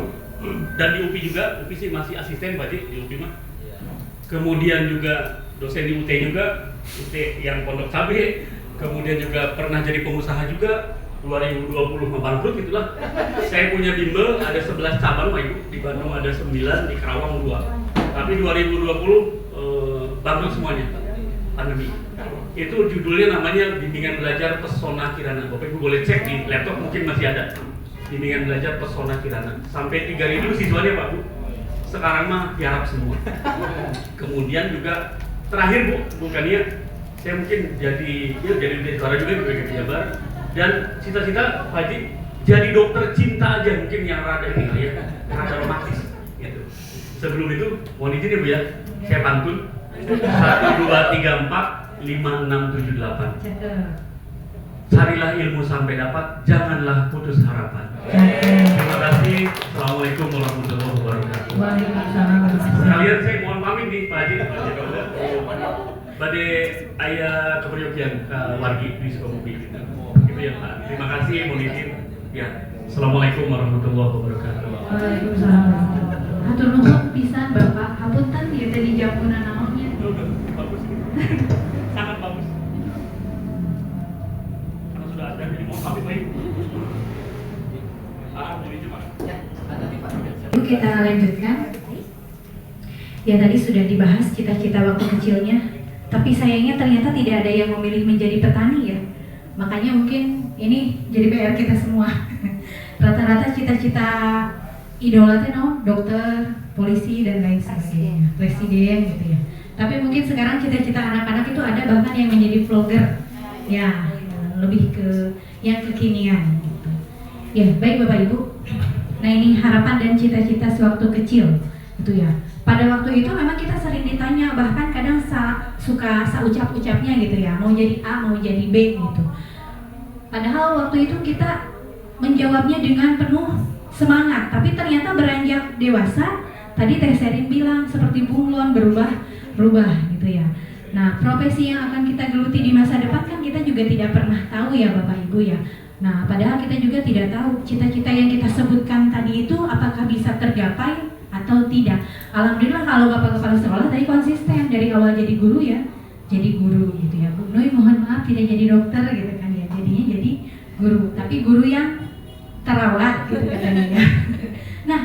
dan di UPI juga. UPI sih masih asisten Pak Ji, di UPI mah. Kemudian juga dosen di UT juga, UT yang Pondok Cabe. Kemudian juga pernah jadi pengusaha juga. 2020 bangkrut itulah. Saya punya bimbel ada 11 cabang Pak Ibu, di Bandung ada 9, di Karawang 2. Tapi 2020 bangkrut semuanya, pandemi. Itu judulnya namanya Bimbingan Belajar Pesona Kirana. Bapak Ibu boleh cek di laptop, mungkin masih ada. Bimbingan Belajar Pesona Kirana. Sampai 3.000 siswanya Pak Bu. Sekarang mah tiarap semua. Kemudian juga terakhir Bu, bukannya saya mungkin jadi suara juga di PGP Jabar. Dan cita-cita Pak Haji jadi dokter cinta aja, mungkin yang rada ini ya, rada romantis gitu. Sebelum itu mohon izin ya Bu ya, saya pantun 1, 2, 3, 4, 5, 6, 7, 8. Carilah ilmu sampai dapat, janganlah putus harapan. Terima kasih. Assalamualaikum warahmatullahi wabarakatuh. Waalaikumsalam. Sekalian saya mohon pamit nih Pak Haji. Bade ayah keperyokian wargi di Sukabumi. Gitu ya Pak. Terima kasih, mohon izin. Ya. Assalamualaikum warahmatullahi wabarakatuh. Waalaikumsalam. Hatur nuhun pisan Bapak. Hapunten ya tadi jamunan naonnya. Bagus. Sangat bagus. Karena sudah ada jadi mau pamit lagi. Jadi cuma. Yuk kita lanjutkan. Ya tadi sudah dibahas cita-cita waktu kecilnya. Tapi sayangnya ternyata tidak ada yang memilih menjadi petani ya. Makanya mungkin ini jadi PR kita semua. Rata-rata cita-cita idolatnya dokter, polisi dan lain sebagainya, presiden gitu ya. Tapi mungkin sekarang cita-cita anak-anak itu ada bahkan yang menjadi vlogger, ya lebih ke yang kekinian. Gitu. Ya baik Bapak Ibu. Nah ini harapan dan cita-cita sewaktu kecil, gitu ya. Pada waktu itu memang kita sering ditanya, bahkan kadang suka ucap-ucapnya gitu ya, mau jadi A, mau jadi B gitu. Padahal waktu itu kita menjawabnya dengan penuh semangat, tapi ternyata beranjak dewasa, tadi Teh Serin bilang seperti bunglon berubah gitu ya. Nah, profesi yang akan kita geluti di masa depan kan kita juga tidak pernah tahu ya Bapak Ibu ya. Nah, padahal kita juga tidak tahu cita-cita yang kita sebutkan tadi itu apakah bisa tergapai atau tidak. Alhamdulillah kalau Bapak Kepala Sekolah tadi konsisten dari awal jadi guru ya, jadi guru gitu ya. Bu Noi mohon maaf tidak jadi dokter gitu kan ya, jadinya jadi guru, tapi guru yang terawat gitu katanya ya. Nah,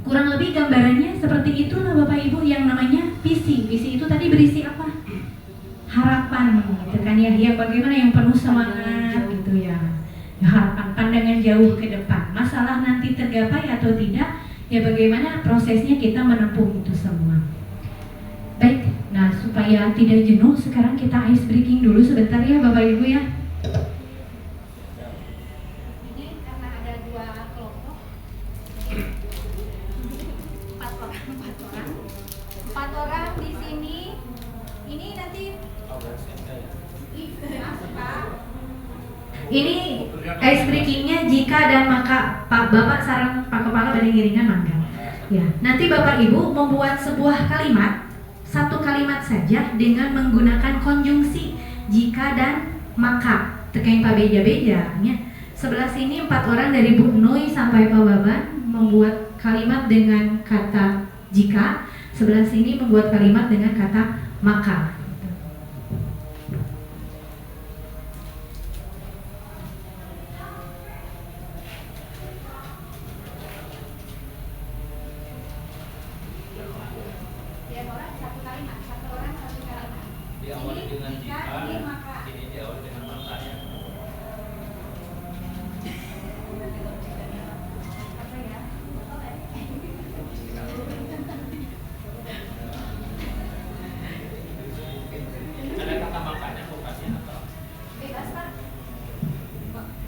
kurang lebih gambarannya seperti itulah Bapak Ibu yang namanya visi. Visi itu tadi berisi apa? Harapan gitu kan ya, yang bagaimana yang penuh semangat gitu ya. Harapan, pandangan jauh ke depan. Masalah nanti tergapai atau tidak, ya bagaimana prosesnya kita menempuh itu semua. Baik, nah supaya tidak jenuh, sekarang kita ice breaking dulu sebentar ya Bapak Ibu ya. Ini karena ada 2 kelompok, 4 orang di sini. Ini nanti Ini ice breakingnya jika dan maka. Pak Bapak sarang Pak Kepala Badan Giringan mangga. Ya, nanti Bapak Ibu membuat sebuah kalimat, satu kalimat saja dengan menggunakan konjungsi jika dan maka. Terkait Pak Beja-beja ya. Sebelah sini 4 orang dari Bu Noi sampai Pak Baban membuat kalimat dengan kata jika, sebelah sini membuat kalimat dengan kata maka. Diawali dengan jika, ini maka. ini diawali dengan maka ya. Apa ya? Ada kata makanya bukannya atau? Bebas Pak.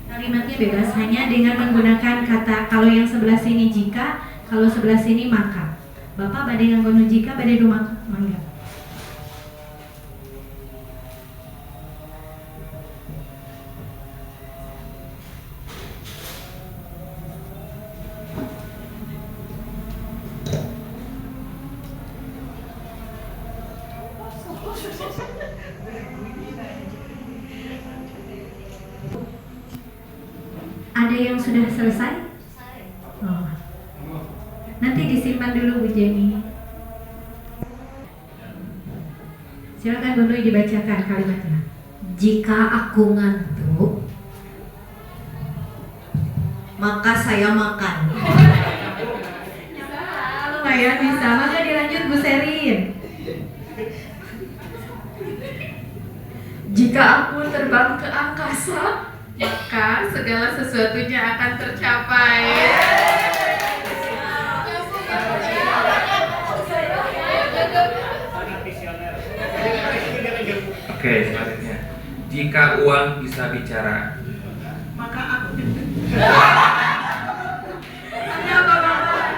Kalimatnya bebas, hanya dengan menggunakan kata kalau yang sebelah sini jika, kalau sebelah sini maka. Bapak badai nganggo jika, badai rumah mangga. Ada yang sudah selesai? Oh. Nanti disimpan dulu Bu Jenny. Silakan Bu Nui dibacakan kalimatnya. Jika aku ngantuk, maka saya makan. Lumayan bisa, maka dilanjut Bu Serin. Jika aku terbang ke angkasa, maka segala sesuatunya akan tercapai. Oke, selanjutnya. Jika uang bisa bicara, Maka aku Ada apa Bapak?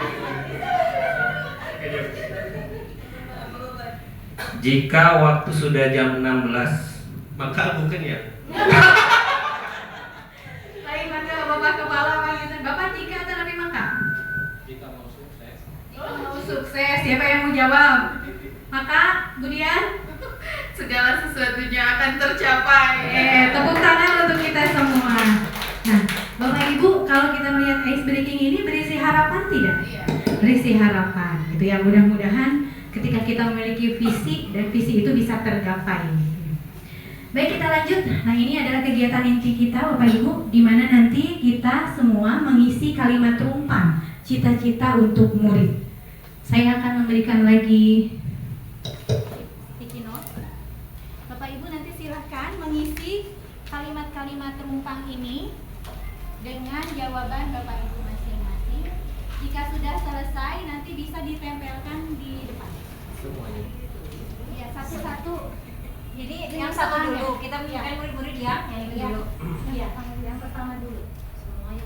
Jika waktu sudah jam 16, Maka bukan ya. Lain maka Bapak kepala panggilkan Bapak jika atau lebih maka? Jika mau sukses. Jika mau sukses, siapa yang mau jawab? Maka, kemudian segala sesuatunya akan tercapai. Tepuk tangan untuk kita semua. Nah, Bapak Ibu, kalau kita melihat ice breaking ini berisi harapan tidak? Iya. Berisi harapan. Itu yang mudah-mudahan ketika kita memiliki visi dan visi itu bisa tergapai. Baik, kita lanjut. Nah, ini adalah kegiatan inti kita Bapak Ibu, di mana nanti kita semua mengisi kalimat rumpang cita-cita untuk murid. Saya akan memberikan lagi sticky note. Bapak Ibu nanti silahkan mengisi kalimat-kalimat rumpang ini dengan jawaban Bapak Ibu masing-masing. Jika sudah selesai nanti bisa ditempelkan di depan. semuanya. Ya, satu-satu. Jadi Dengan yang satu soalnya. dulu, kita Iya. kan murid-murid yang ini Iya. dulu. Iya, yang pertama dulu.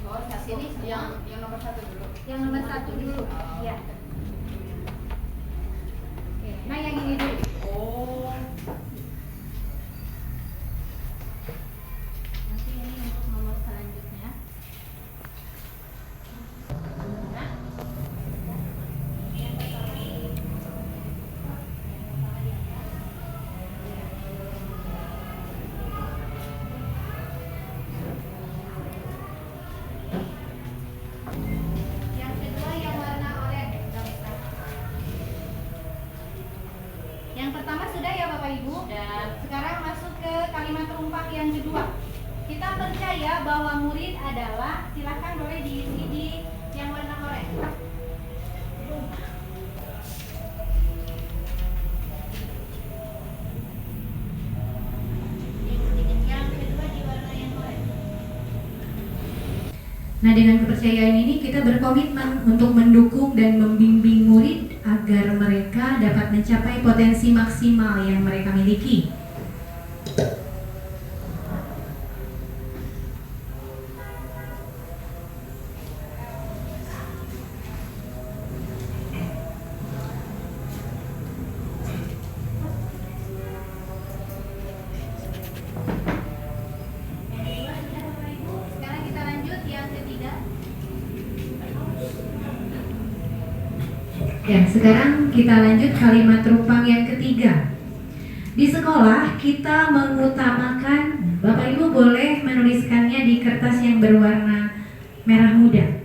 Oh, sini yang nomor 1 dulu. Yang nomor 1 dulu. Iya. Oke, nah yang ini dulu. Oh. Nanti ini untuk nomor selanjutnya. Nah, yang pertama. Yang kedua yang warna oranye. Yang pertama sudah ya Bapak Ibu. Dan sekarang masuk ke kalimat rumpang yang kedua. Kita percaya bahwa murid adalah, silakan boleh diisi di yang warna oranye. Yang kedua di warna yang oranye. Nah, dengan kepercayaan ini kita berkomitmen untuk mendukung dan membimbing murid agar mereka dapat mencapai potensi maksimal yang mereka miliki. Sekarang kita lanjut yang ketiga. Ya, sekarang kita lanjut kalimat rumpang yang ketiga. Di sekolah kita mengutamakan, Bapak Ibu boleh menuliskannya di kertas yang berwarna merah muda.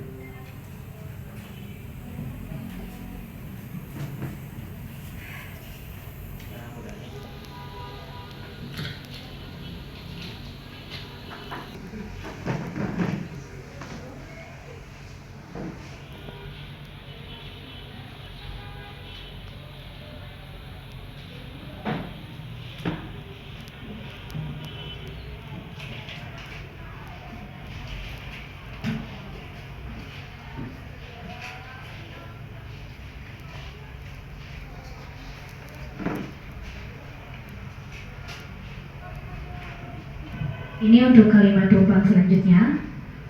Ini untuk kalimat tumpang selanjutnya.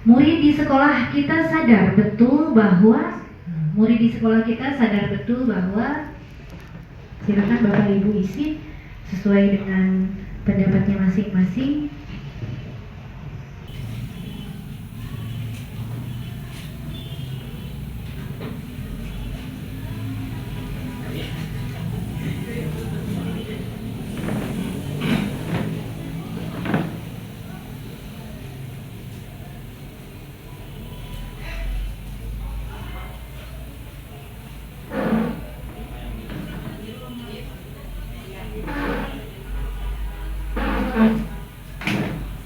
Murid di sekolah kita sadar betul bahwa silakan Bapak Ibu isi sesuai dengan pendapatnya masing-masing.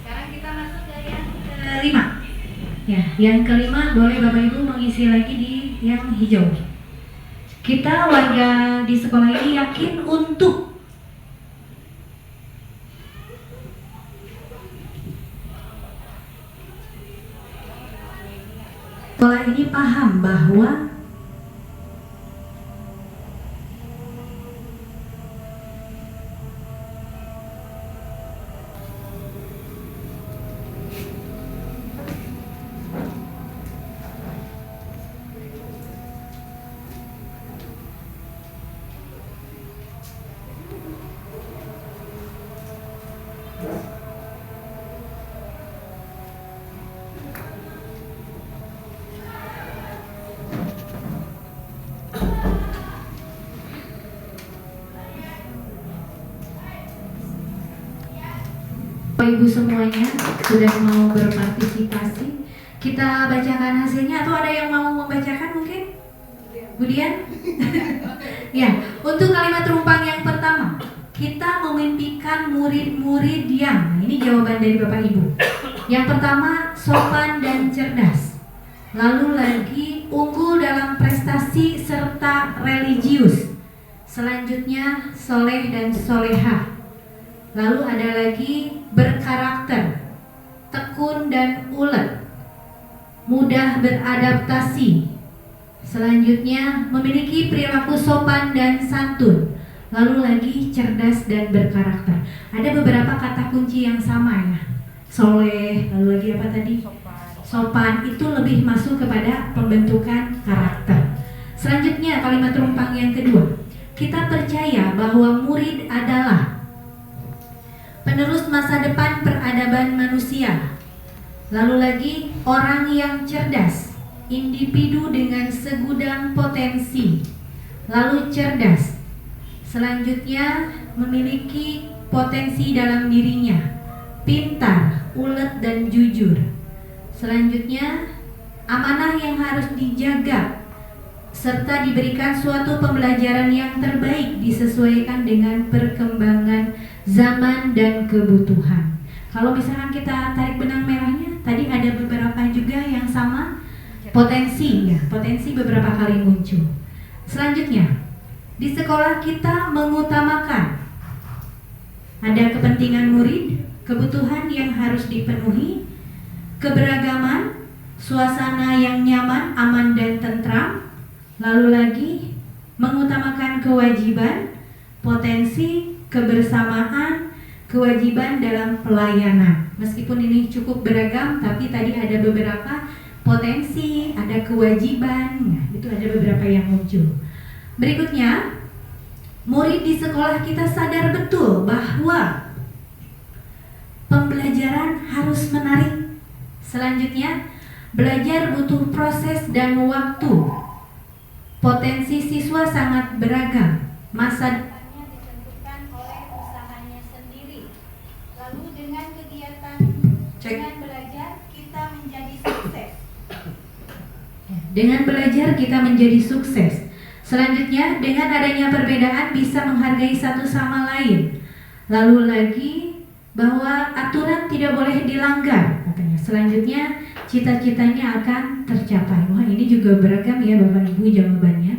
Sekarang kita masuk ke yang kelima. Ya, yang kelima boleh Bapak Ibu mengisi lagi di yang hijau. Kita warga di sekolah ini yakin untuk sekolah ini paham bahwa Bapak Ibu semuanya sudah mau berpartisipasi. Kita bacakan hasilnya atau ada yang mau membacakan mungkin? Budian? Ya, untuk kalimat rumpang yang pertama, kita memimpikan murid-murid yang, ini jawaban dari Bapak Ibu. Yang pertama, sopan dan cerdas. Lalu lagi, unggul dalam prestasi serta religius. Selanjutnya, soleh dan solehah. Lalu ada lagi berkarakter, tekun dan ulet, mudah beradaptasi. Selanjutnya memiliki perilaku sopan dan santun. Lalu lagi cerdas dan berkarakter. Ada beberapa kata kunci yang sama ya. Soleh, lalu lagi apa tadi? Sopan itu lebih masuk kepada pembentukan karakter. Selanjutnya kalimat rumpang yang kedua. Kita percaya bahwa murid adalah penerus masa depan peradaban manusia. Lalu lagi orang yang cerdas, individu dengan segudang potensi. Lalu cerdas. Selanjutnya memiliki potensi dalam dirinya, pintar, ulet dan jujur. Selanjutnya amanah yang harus dijaga serta diberikan suatu pembelajaran yang terbaik disesuaikan dengan perkembangan zaman dan kebutuhan. Kalau misalkan kita tarik benang merahnya, tadi ada beberapa juga yang sama potensi ya, potensi beberapa kali muncul. Selanjutnya, di sekolah kita mengutamakan ada kepentingan murid, kebutuhan yang harus dipenuhi, keberagaman, suasana yang nyaman, aman dan tentram. Lalu lagi mengutamakan kewajiban, potensi, kebersamaan, kewajiban dalam pelayanan. Meskipun ini cukup beragam, tapi tadi ada beberapa potensi, ada kewajiban, nah, itu ada beberapa yang muncul. Berikutnya, murid di sekolah kita sadar betul bahwa pembelajaran harus menarik. Selanjutnya, belajar butuh proses dan waktu. Potensi siswa sangat beragam. Masa depannya ditentukan oleh usahanya sendiri. Lalu dengan kegiatan dengan belajar kita menjadi sukses. Dengan belajar kita menjadi sukses. Selanjutnya, dengan adanya perbedaan bisa menghargai satu sama lain. Lalu lagi bahwa aturan tidak boleh dilanggar, katanya. Selanjutnya, cita-citanya akan tercapai. Wah, ini juga beragam ya Bapak Ibu jawabannya.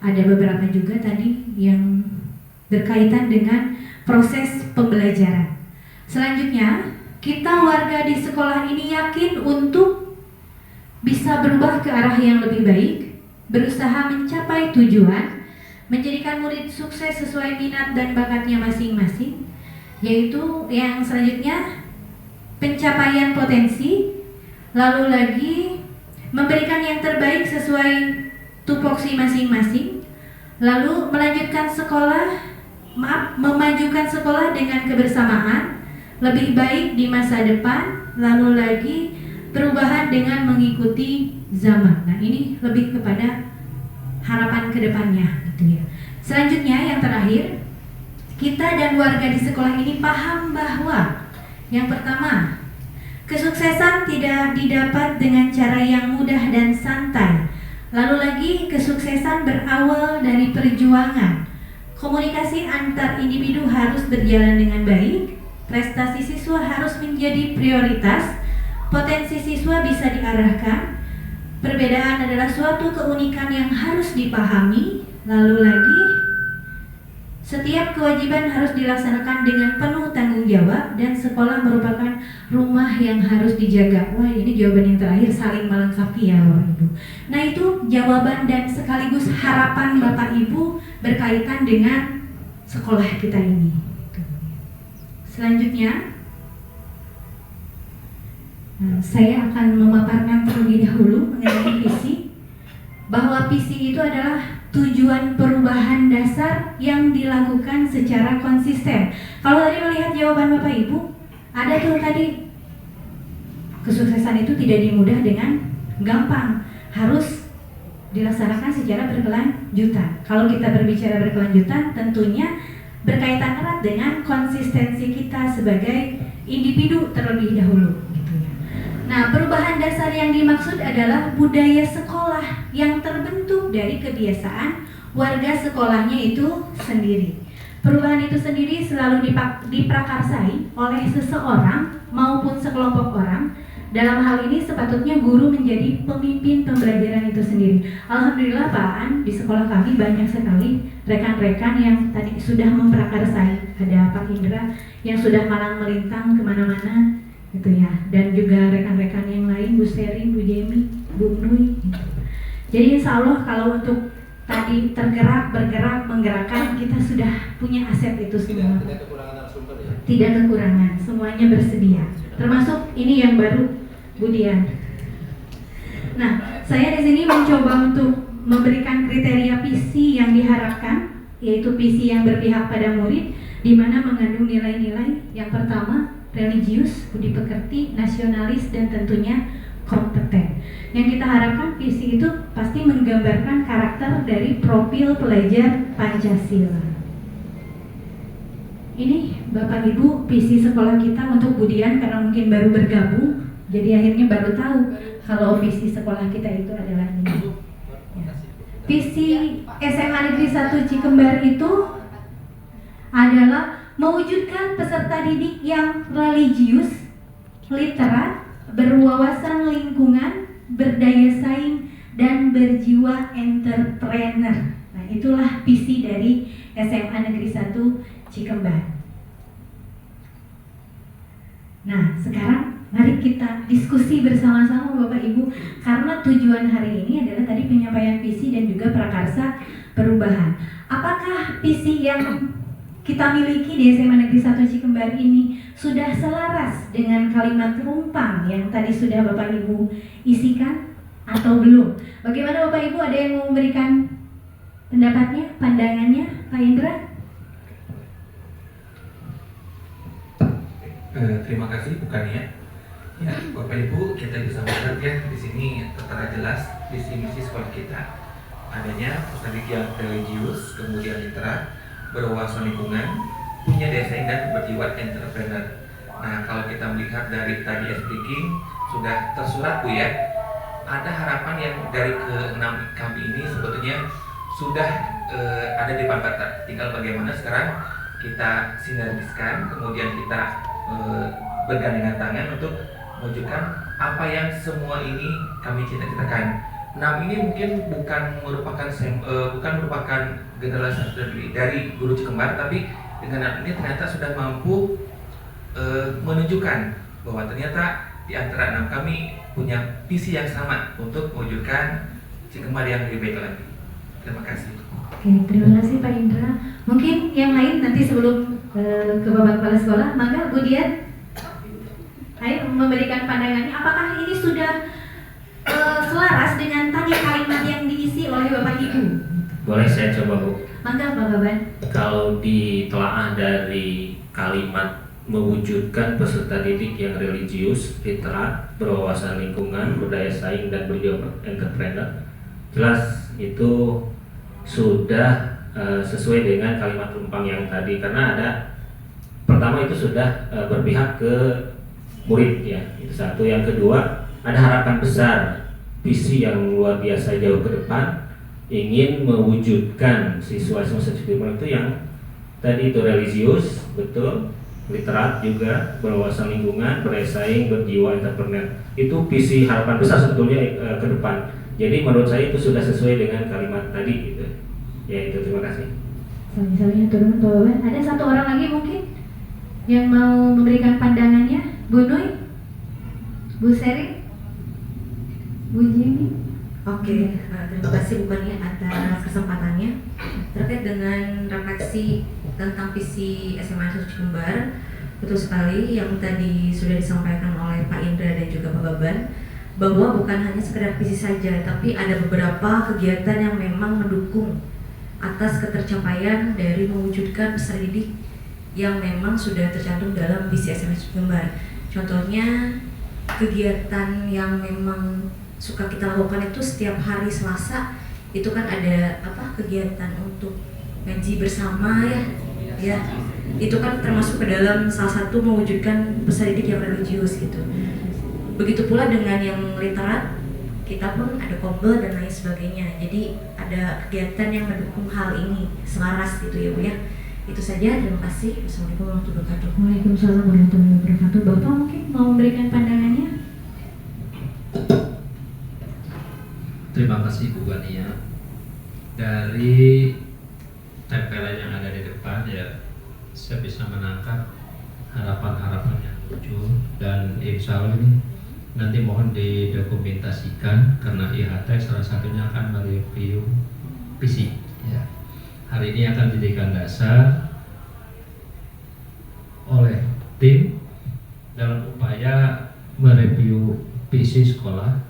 Ada beberapa juga tadi yang berkaitan dengan proses pembelajaran. Selanjutnya, kita warga di sekolah ini yakin untuk bisa berubah ke arah yang lebih baik, berusaha mencapai tujuan, menjadikan murid sukses sesuai minat dan bakatnya masing-masing. Yaitu yang selanjutnya, pencapaian potensi, lalu lagi memberikan yang terbaik sesuai tupoksi masing-masing, lalu melanjutkan sekolah, memajukan sekolah dengan kebersamaan, lebih baik di masa depan, lalu lagi perubahan dengan mengikuti zaman. Nah, ini lebih kepada harapan kedepannya gitu ya. Selanjutnya yang terakhir, kita dan warga di sekolah ini paham bahwa yang pertama, kesuksesan tidak didapat dengan cara yang mudah dan santai. Lalu lagi, kesuksesan berawal dari perjuangan. Komunikasi antar individu harus berjalan dengan baik, prestasi siswa harus menjadi prioritas, potensi siswa bisa diarahkan, perbedaan adalah suatu keunikan yang harus dipahami, lalu lagi, setiap kewajiban harus dilaksanakan dengan penuh tanggung jawab dan sekolah merupakan rumah yang harus dijaga. Wah, ini jawaban yang terakhir saling melengkapi ya Bapak Ibu. Nah, itu jawaban dan sekaligus harapan Bapak Ibu berkaitan dengan sekolah kita ini. Selanjutnya, saya akan memaparkan terlebih dahulu mengenai visi. Bahwa visi itu adalah tujuan perubahan dasar yang dilakukan secara konsisten. Kalau tadi melihat jawaban Bapak Ibu, ada tuh tadi, kesuksesan itu tidak dimudah dengan gampang, harus dilaksanakan secara berkelanjutan. Kalau kita berbicara berkelanjutan, tentunya berkaitan erat dengan konsistensi kita sebagai individu terlebih dahulu. Nah, perubahan dasar yang dimaksud adalah budaya sekolah yang terbentuk dari kebiasaan warga sekolahnya itu sendiri. Perubahan itu sendiri selalu diprakarsai oleh seseorang maupun sekelompok orang. Dalam hal ini sepatutnya guru menjadi pemimpin pembelajaran itu sendiri. Alhamdulillah Pak An, di sekolah kami banyak sekali rekan-rekan yang tadi sudah memprakarsai. Ada Pak Indra yang sudah malang melintang kemana-mana gitu ya, dan juga rekan-rekan yang lain, Bu Seri, Bu Jemi, Bu Nui gitu. Jadi insya Allah kalau untuk tadi tergerak, bergerak, menggerakkan, kita sudah punya aset itu semua. Tidak kekurangan narasumber ya? Tidak kekurangan, semuanya bersedia. Termasuk ini yang baru, Bu Dian. Nah, saya di sini mencoba untuk memberikan kriteria visi yang diharapkan, yaitu visi yang berpihak pada murid, di mana mengandung nilai-nilai yang pertama, religius, budi pekerti, nasionalis, dan tentunya kompeten. Yang kita harapkan visi itu pasti menggambarkan karakter dari profil pelajar Pancasila. Ini Bapak Ibu visi sekolah kita untuk Budian, karena mungkin baru bergabung, jadi akhirnya baru tahu kalau visi sekolah kita itu adalah ini. Visi SMA Negeri 1 Cikembar itu adalah mewujudkan peserta didik yang religius, literat, berwawasan lingkungan, berdaya saing, dan berjiwa entrepreneur. Nah, itulah visi dari SMA Negeri 1 Cikembar. Nah, sekarang mari kita diskusi bersama-sama Bapak Ibu, karena tujuan hari ini adalah tadi penyampaian visi dan juga prakarsa perubahan. Apakah visi yang kita miliki di SMA Negeri 1 Cikembar ini sudah selaras dengan kalimat rumpang yang tadi sudah Bapak Ibu isikan atau belum? Bagaimana Bapak Ibu, ada yang mau memberikan pendapatnya, pandangannya, Pak Indra? Terima kasih, bukannya. Ya, Bapak Ibu, kita bisa melihat ya di sini tertera jelas visi misi sekolah kita. Adanya peserta didik yang religius, kemudian literat, berwawasan lingkungan, punya daya saing, dan berjiwa entrepreneur. Nah, kalau kita melihat dari tadi speaking sudah tersurat Bu ya, ada harapan yang dari ke-6 kami ini sebetulnya sudah ada di depan mata. Tinggal bagaimana sekarang kita sinergiskan, kemudian kita bergandengan tangan untuk mewujudkan apa yang semua ini kami cita-citakan. 6 ini mungkin bukan merupakan generasi dari Guru Cikembar, tapi dengan 6 ini ternyata sudah mampu menunjukkan bahwa ternyata di antara 6 kami punya visi yang sama untuk mewujudkan Cikembar yang lebih baik lagi. Terima kasih. Oke, terima kasih Pak Indra. Mungkin yang lain nanti sebelum ke Bapak Kepala Sekolah, maka Bu Dian, ayo. memberikan pandangannya, apakah ini sudah selaras dengan tadi kalimat yang diisi oleh Bapak Ibu? Boleh saya coba, Bu? Mangga, Pak Baban. Kalau ditelaah dari kalimat mewujudkan peserta didik yang religius, literat, berwawasan lingkungan, berdaya saing, dan berjiwa entrepreneur, jelas itu sudah sesuai dengan kalimat penumpang yang tadi, karena ada pertama itu sudah berpihak ke murid ya, itu satu. Yang kedua, ada harapan besar, visi yang luar biasa jauh ke depan, ingin mewujudkan siswa-siswa itu yang tadi itu religius, betul, literat juga, berwawasan lingkungan, berdaya saing, berjiwa entrepreneur. Itu visi harapan besar sebetulnya ke depan. Jadi menurut saya itu sudah sesuai dengan kalimat tadi gitu. Ya itu, terima kasih. Sami-saminya turun, Pak Baban. Ada satu orang lagi mungkin yang mau memberikan pandangannya, Bu Nui, Bu Seri, Bu Jimmy. Oke, terima kasih Bu Kania atas kesempatannya. Terkait dengan refleksi tentang visi SMA Suci Kembar, betul sekali yang tadi sudah disampaikan oleh Pak Indra dan juga Pak Baban, bahwa bukan hanya sekedar visi saja, tapi ada beberapa kegiatan yang memang mendukung atas ketercapaian dari mewujudkan peserta didik yang memang sudah tercantum dalam visi SMA Suci Kembar. Contohnya kegiatan yang memang suka kita lakukan itu setiap hari Selasa itu kan ada kegiatan untuk ngaji bersama ya itu kan termasuk ke dalam salah satu mewujudkan peserta didik yang religius gitu. Begitu pula dengan yang literat, kita pun ada kombel dan lain sebagainya. Jadi ada kegiatan yang mendukung hal ini selaras gitu ya Bu ya. Itu saja, terima kasih. Assalamualaikum warahmatullahi wabarakatuh. Waalaikumsalam warahmatullahi wabarakatuh. Bapak mungkin mau memberikan pandangannya? Terima kasih Bu Gania. Dari tempelan yang ada di depan ya, saya bisa menangkap harapan-harapan yang muncul, dan insya Allah ini nanti mohon didokumentasikan karena IHT salah satunya akan mereview visi ya. Hari ini akan dijadikan dasar oleh tim dalam upaya mereview visi sekolah.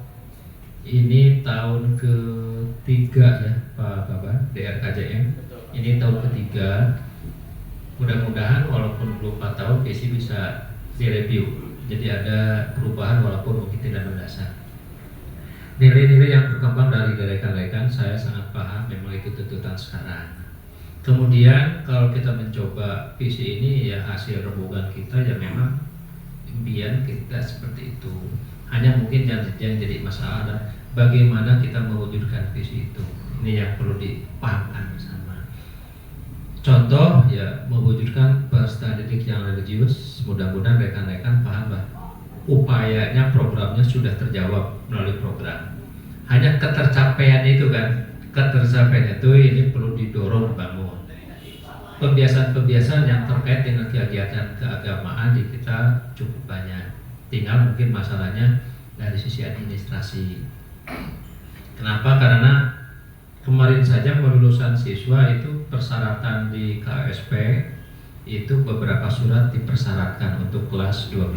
Ini tahun ketiga ya Pak Baban, DRKJM. Ini tahun ketiga. Mudah-mudahan walaupun belum 4 tahun visi bisa direview. Jadi ada perubahan walaupun mungkin tidak mendasar. Nilai-nilai yang berkembang dari rekan-rekan saya sangat paham, memang itu tuntutan sekarang. Kemudian kalau kita mencoba visi ini ya hasil rembukan kita ya memang impian kita seperti itu. Hanya mungkin yang jadi masalah adalah bagaimana kita mewujudkan visi itu. Ini yang perlu dipahamkan bersama. Contoh ya, mewujudkan peserta didik yang religius. Mudah-mudahan rekan-rekan paham lah, upayanya, programnya sudah terjawab melalui program. Hanya ketercapaian itu kan, ketercapaian itu ini perlu didorong, dibangun. Pembiasaan-pembiasaan yang terkait dengan kegiatan keagamaan di kita cukup banyak. Tinggal mungkin masalahnya dari sisi administrasi. Kenapa? Karena kemarin saja kelulusan siswa itu persyaratan di KSP itu beberapa surat dipersyaratkan untuk kelas 12.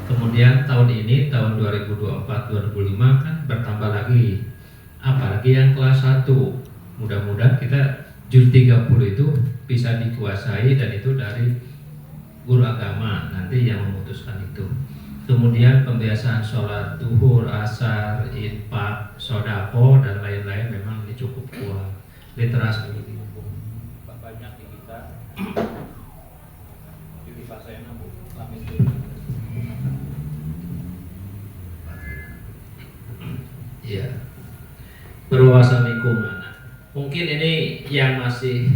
Kemudian tahun ini, tahun 2024-2025 kan bertambah lagi, apalagi yang kelas 1. Mudah-mudahan kita juz 30 itu bisa dikuasai, dan itu dari guru agama nanti yang memutuskan itu. Kemudian pembiasaan sholat duhur, asar, infak, sodako, dan lain-lain memang ini cukup kuat. Literasi banyak di kita. Di fase yang ya, berwawasan lingkungan. Mungkin ini yang masih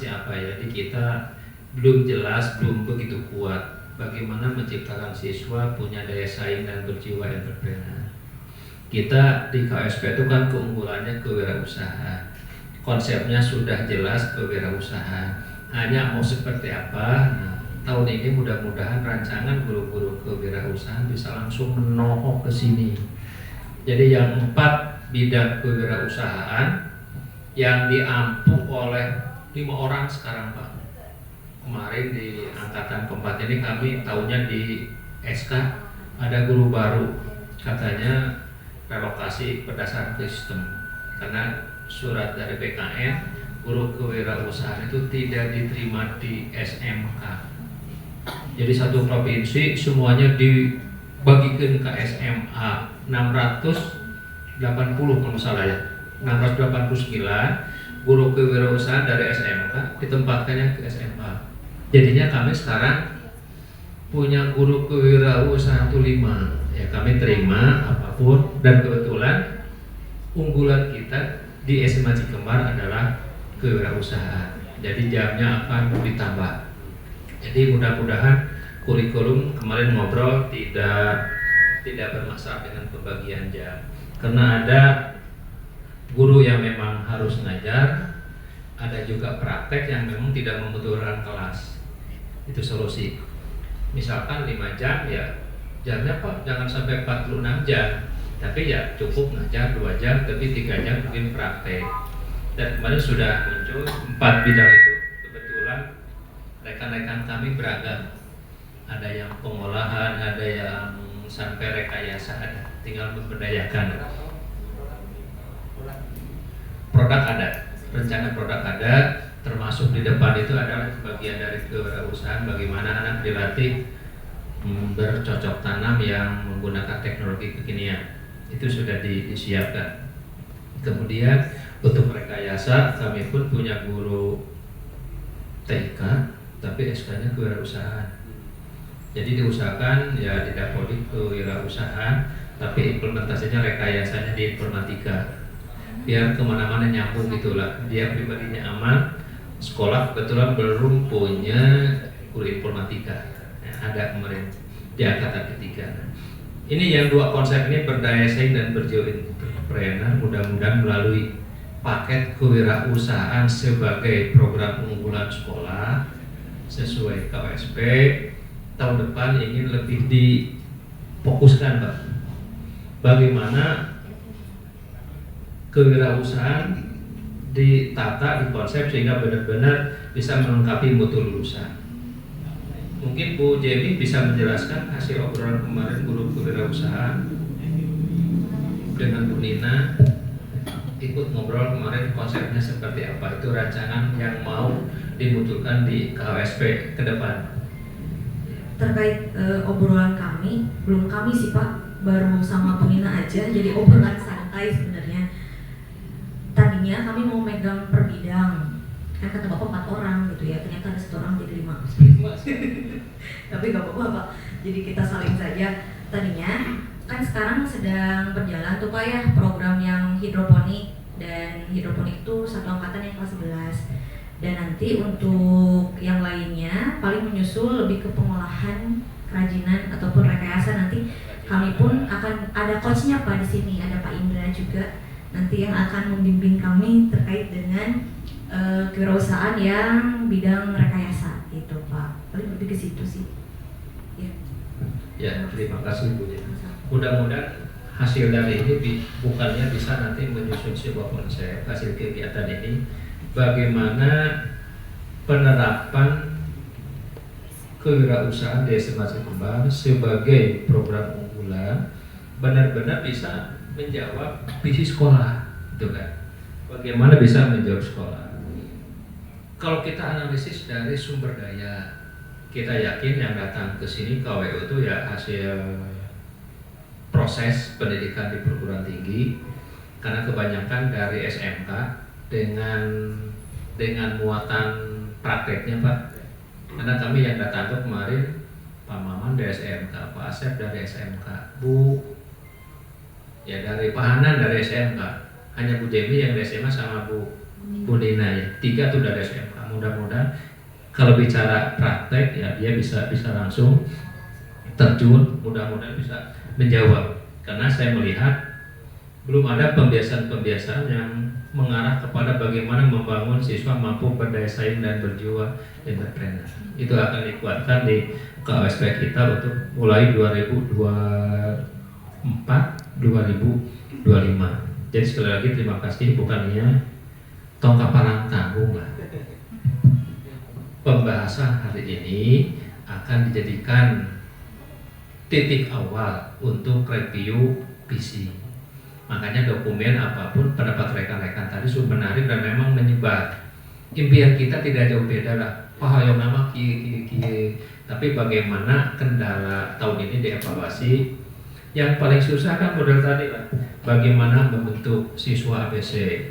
apa ya, di kita belum jelas, belum begitu kuat bagaimana menciptakan siswa punya daya saing dan berjiwa entrepreneur. Kita di KSP itu kan keunggulannya kewirausahaan. Konsepnya sudah jelas, kewirausahaan. Hanya mau seperti apa? Nah, tahun ini mudah-mudahan rancangan guru-guru kewirausahaan bisa langsung menohok ke sini. Jadi yang 4 bidang kewirausahaan yang diampu oleh 5 orang sekarang Pak. kemarin di angkatan keempat ini kami tahunya di SK ada guru baru, katanya relokasi berdasarkan sistem, karena surat dari BKN guru kewirausahaan itu tidak diterima di SMK. Jadi satu provinsi semuanya dibagikan ke SMA 680 kalau salah ya, 689 guru kewirausahaan dari SMK ditempatkannya ke SMA. Jadinya kami sekarang punya guru kewirausahaan itu 5 ya, kami terima apapun, dan kebetulan unggulan kita di SMA Cikembar adalah kewirausahaan, jadi jamnya akan ditambah. Jadi mudah-mudahan kurikulum kemarin ngobrol tidak bermasalah dengan pembagian jam, karena ada guru yang memang harus ngajar, ada juga praktek yang memang tidak membutuhkan kelas. Itu solusi. Misalkan 5 jam ya jamnya Pak jangan sampai 46 jam, tapi ya cukup ngajar 2 jam, tapi 3 jam mungkin praktek. Dan kemarin sudah muncul 4 bidang itu, kebetulan rekan-rekan kami beragam, ada yang pengolahan, ada yang sampai rekayasa, ada tinggal memberdayakan. Produk ada, rencana produk ada, termasuk di depan itu adalah bagian dari kewirausahaan, bagaimana anak dilatih bercocok tanam yang menggunakan teknologi kekinian. Itu sudah disiapkan. Kemudian untuk rekayasa kami pun punya guru TK tapi SK-nya kewirausahaan. Jadi diusahakan ya tidak politik kewirausahaan, tapi implementasinya rekayasanya di informatika, biar kemana-mana nyambung gitulah. Dia pribadinya aman. Sekolah kebetulan belum punya guru informatika ya, ada kemarin di angkatan ketiga. Ini yang 2 konsep ini, berdaya saing dan berjiwa entrepreneur, mudah-mudahan melalui paket kewirausahaan sebagai program unggulan sekolah sesuai KWSP tahun depan ingin lebih difokuskan Pak, bagaimana kewirausahaan ditata, dikonsep sehingga benar-benar bisa melengkapi mutu lulusan. Mungkin Bu Jemi bisa menjelaskan hasil obrolan kemarin guru kewirausahaan dengan Bu Nina, ikut ngobrol kemarin konsepnya seperti apa, itu rancangan yang mau dimutukan di KWSP ke depan. Terkait obrolan kami, belum kami sih Pak, baru sama Bu Nina aja, jadi obrolan santai sebenarnya. Tadinya kami mau megang per bidang, kan kata Bapak 4 orang gitu ya, ternyata ada 1 orang jadi 5. Tapi gak apa-apa Pak, jadi kita saling saja. Tadinya kan sekarang sedang berjalan tuh Pak ya program yang hidroponik, dan hidroponik itu 1 angkatan yang kelas 11. Dan nanti untuk yang lainnya paling menyusul lebih ke pengolahan, kerajinan ataupun rekayasa. Nanti kami pun akan ada coachnya Pak di sini, ada Pak Indra juga nanti yang akan membimbing kami terkait dengan kewirausahaan yang bidang rekayasa gitu Pak. Paling lebih ke situ sih. Ya, terima kasih Bu. Mudah-mudahan hasil dari ini bukannya bisa nanti menyusun sebuah konsep hasil kegiatan ini, bagaimana penerapan kewirausahaan di SMA Cikembar sebagai program unggulan benar-benar bisa menjawab visi sekolah, gitu kan? Bagaimana bisa menjawab sekolah? Kalau kita analisis dari sumber daya, kita yakin yang datang ke sini KWU itu ya hasil proses pendidikan di perguruan tinggi, karena kebanyakan dari SMK dengan muatan prakteknya Pak. Karena kami yang datang tuh kemarin Pak Maman dari SMK, Pak Asep dari SMK, Bu ya dari Pak Hanan dari SMK, hanya Bu Jemi yang dari SMA sama Bu Nina ya, 3 tuh dari SMK. Mudah-mudahan kalau bicara praktek ya dia bisa langsung terjun, mudah-mudahan bisa menjawab. Karena saya melihat belum ada pembiasaan-pembiasaan yang mengarah kepada bagaimana membangun siswa mampu berdaya saing dan berjiwa entrepreneur. Itu akan dikuatkan di KWSP kita untuk mulai 2024-2025. Jadi sekali lagi terima kasih, bukannya tong kapalan tanggung lah. pembahasan hari ini akan dijadikan titik awal untuk review visi. Makanya dokumen apapun pendapat rekan-rekan tadi sudah menarik dan memang menyebar. Impian kita tidak jauh beda lah. Yang nama kie. Tapi bagaimana kendala tahun ini dievaluasi? Yang paling susah kan model tadi lah. Bagaimana membentuk siswa ABC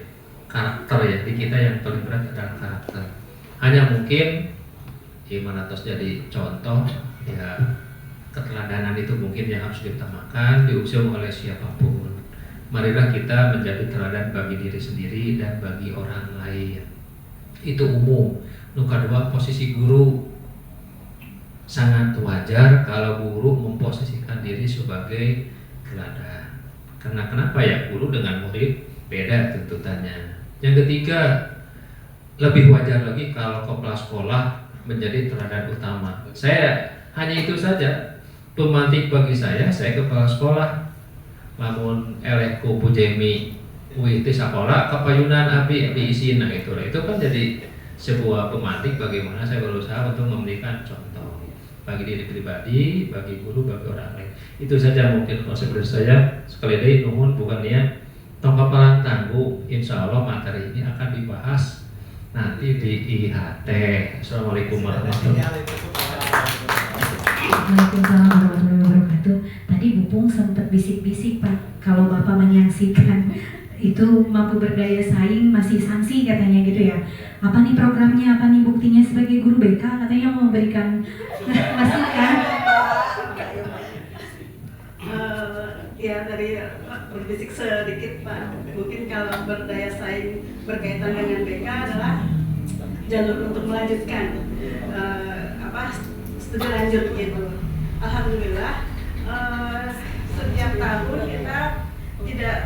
karakter ya. Di kita yang paling berat adalah karakter. Hanya mungkin gimana terus jadi contoh ya, keteladanan itu mungkin yang harus diutamakan, diusung oleh siapapun. Marilah kita menjadi teladan bagi diri sendiri dan bagi orang lain. Itu umum. Nuka dua, posisi guru sangat wajar kalau guru memposisikan diri sebagai teladan. Karena kenapa ya, guru dengan murid beda tuntutannya. Yang ketiga, lebih wajar lagi kalau kepala sekolah menjadi teladan utama. Saya hanya itu saja. Pemantik bagi saya kepala sekolah. Namun elehku pujemi witi sekolah kepayunan abi isi, nah itu kan jadi sebuah pemantik bagaimana saya berusaha untuk memberikan contoh bagi diri pribadi, bagi guru, bagi orang lain. Itu saja mungkin konsep dari saya. Sekali lagi nuhun bukannya tong kepalan tangguh. Insya Allah materi ini akan dibahas nanti di IHT. Assalamualaikum warahmatullahi wabarakatuh. Waalaikumsalam warahmatullahi wabarakatuh. Tadi Bupung sempat bisik-bisik Pak, kalau Bapak menyaksikan itu mampu berdaya saing masih sanksi katanya gitu ya. Apa nih programnya, apa nih buktinya sebagai guru BK, katanya mau memberikan masukan. Ya tadi berbisik sedikit Pak, mungkin kalau berdaya saing berkaitan dengan BK adalah jalur untuk melanjutkan studi lanjut gitu. Alhamdulillah setiap tahun kita tidak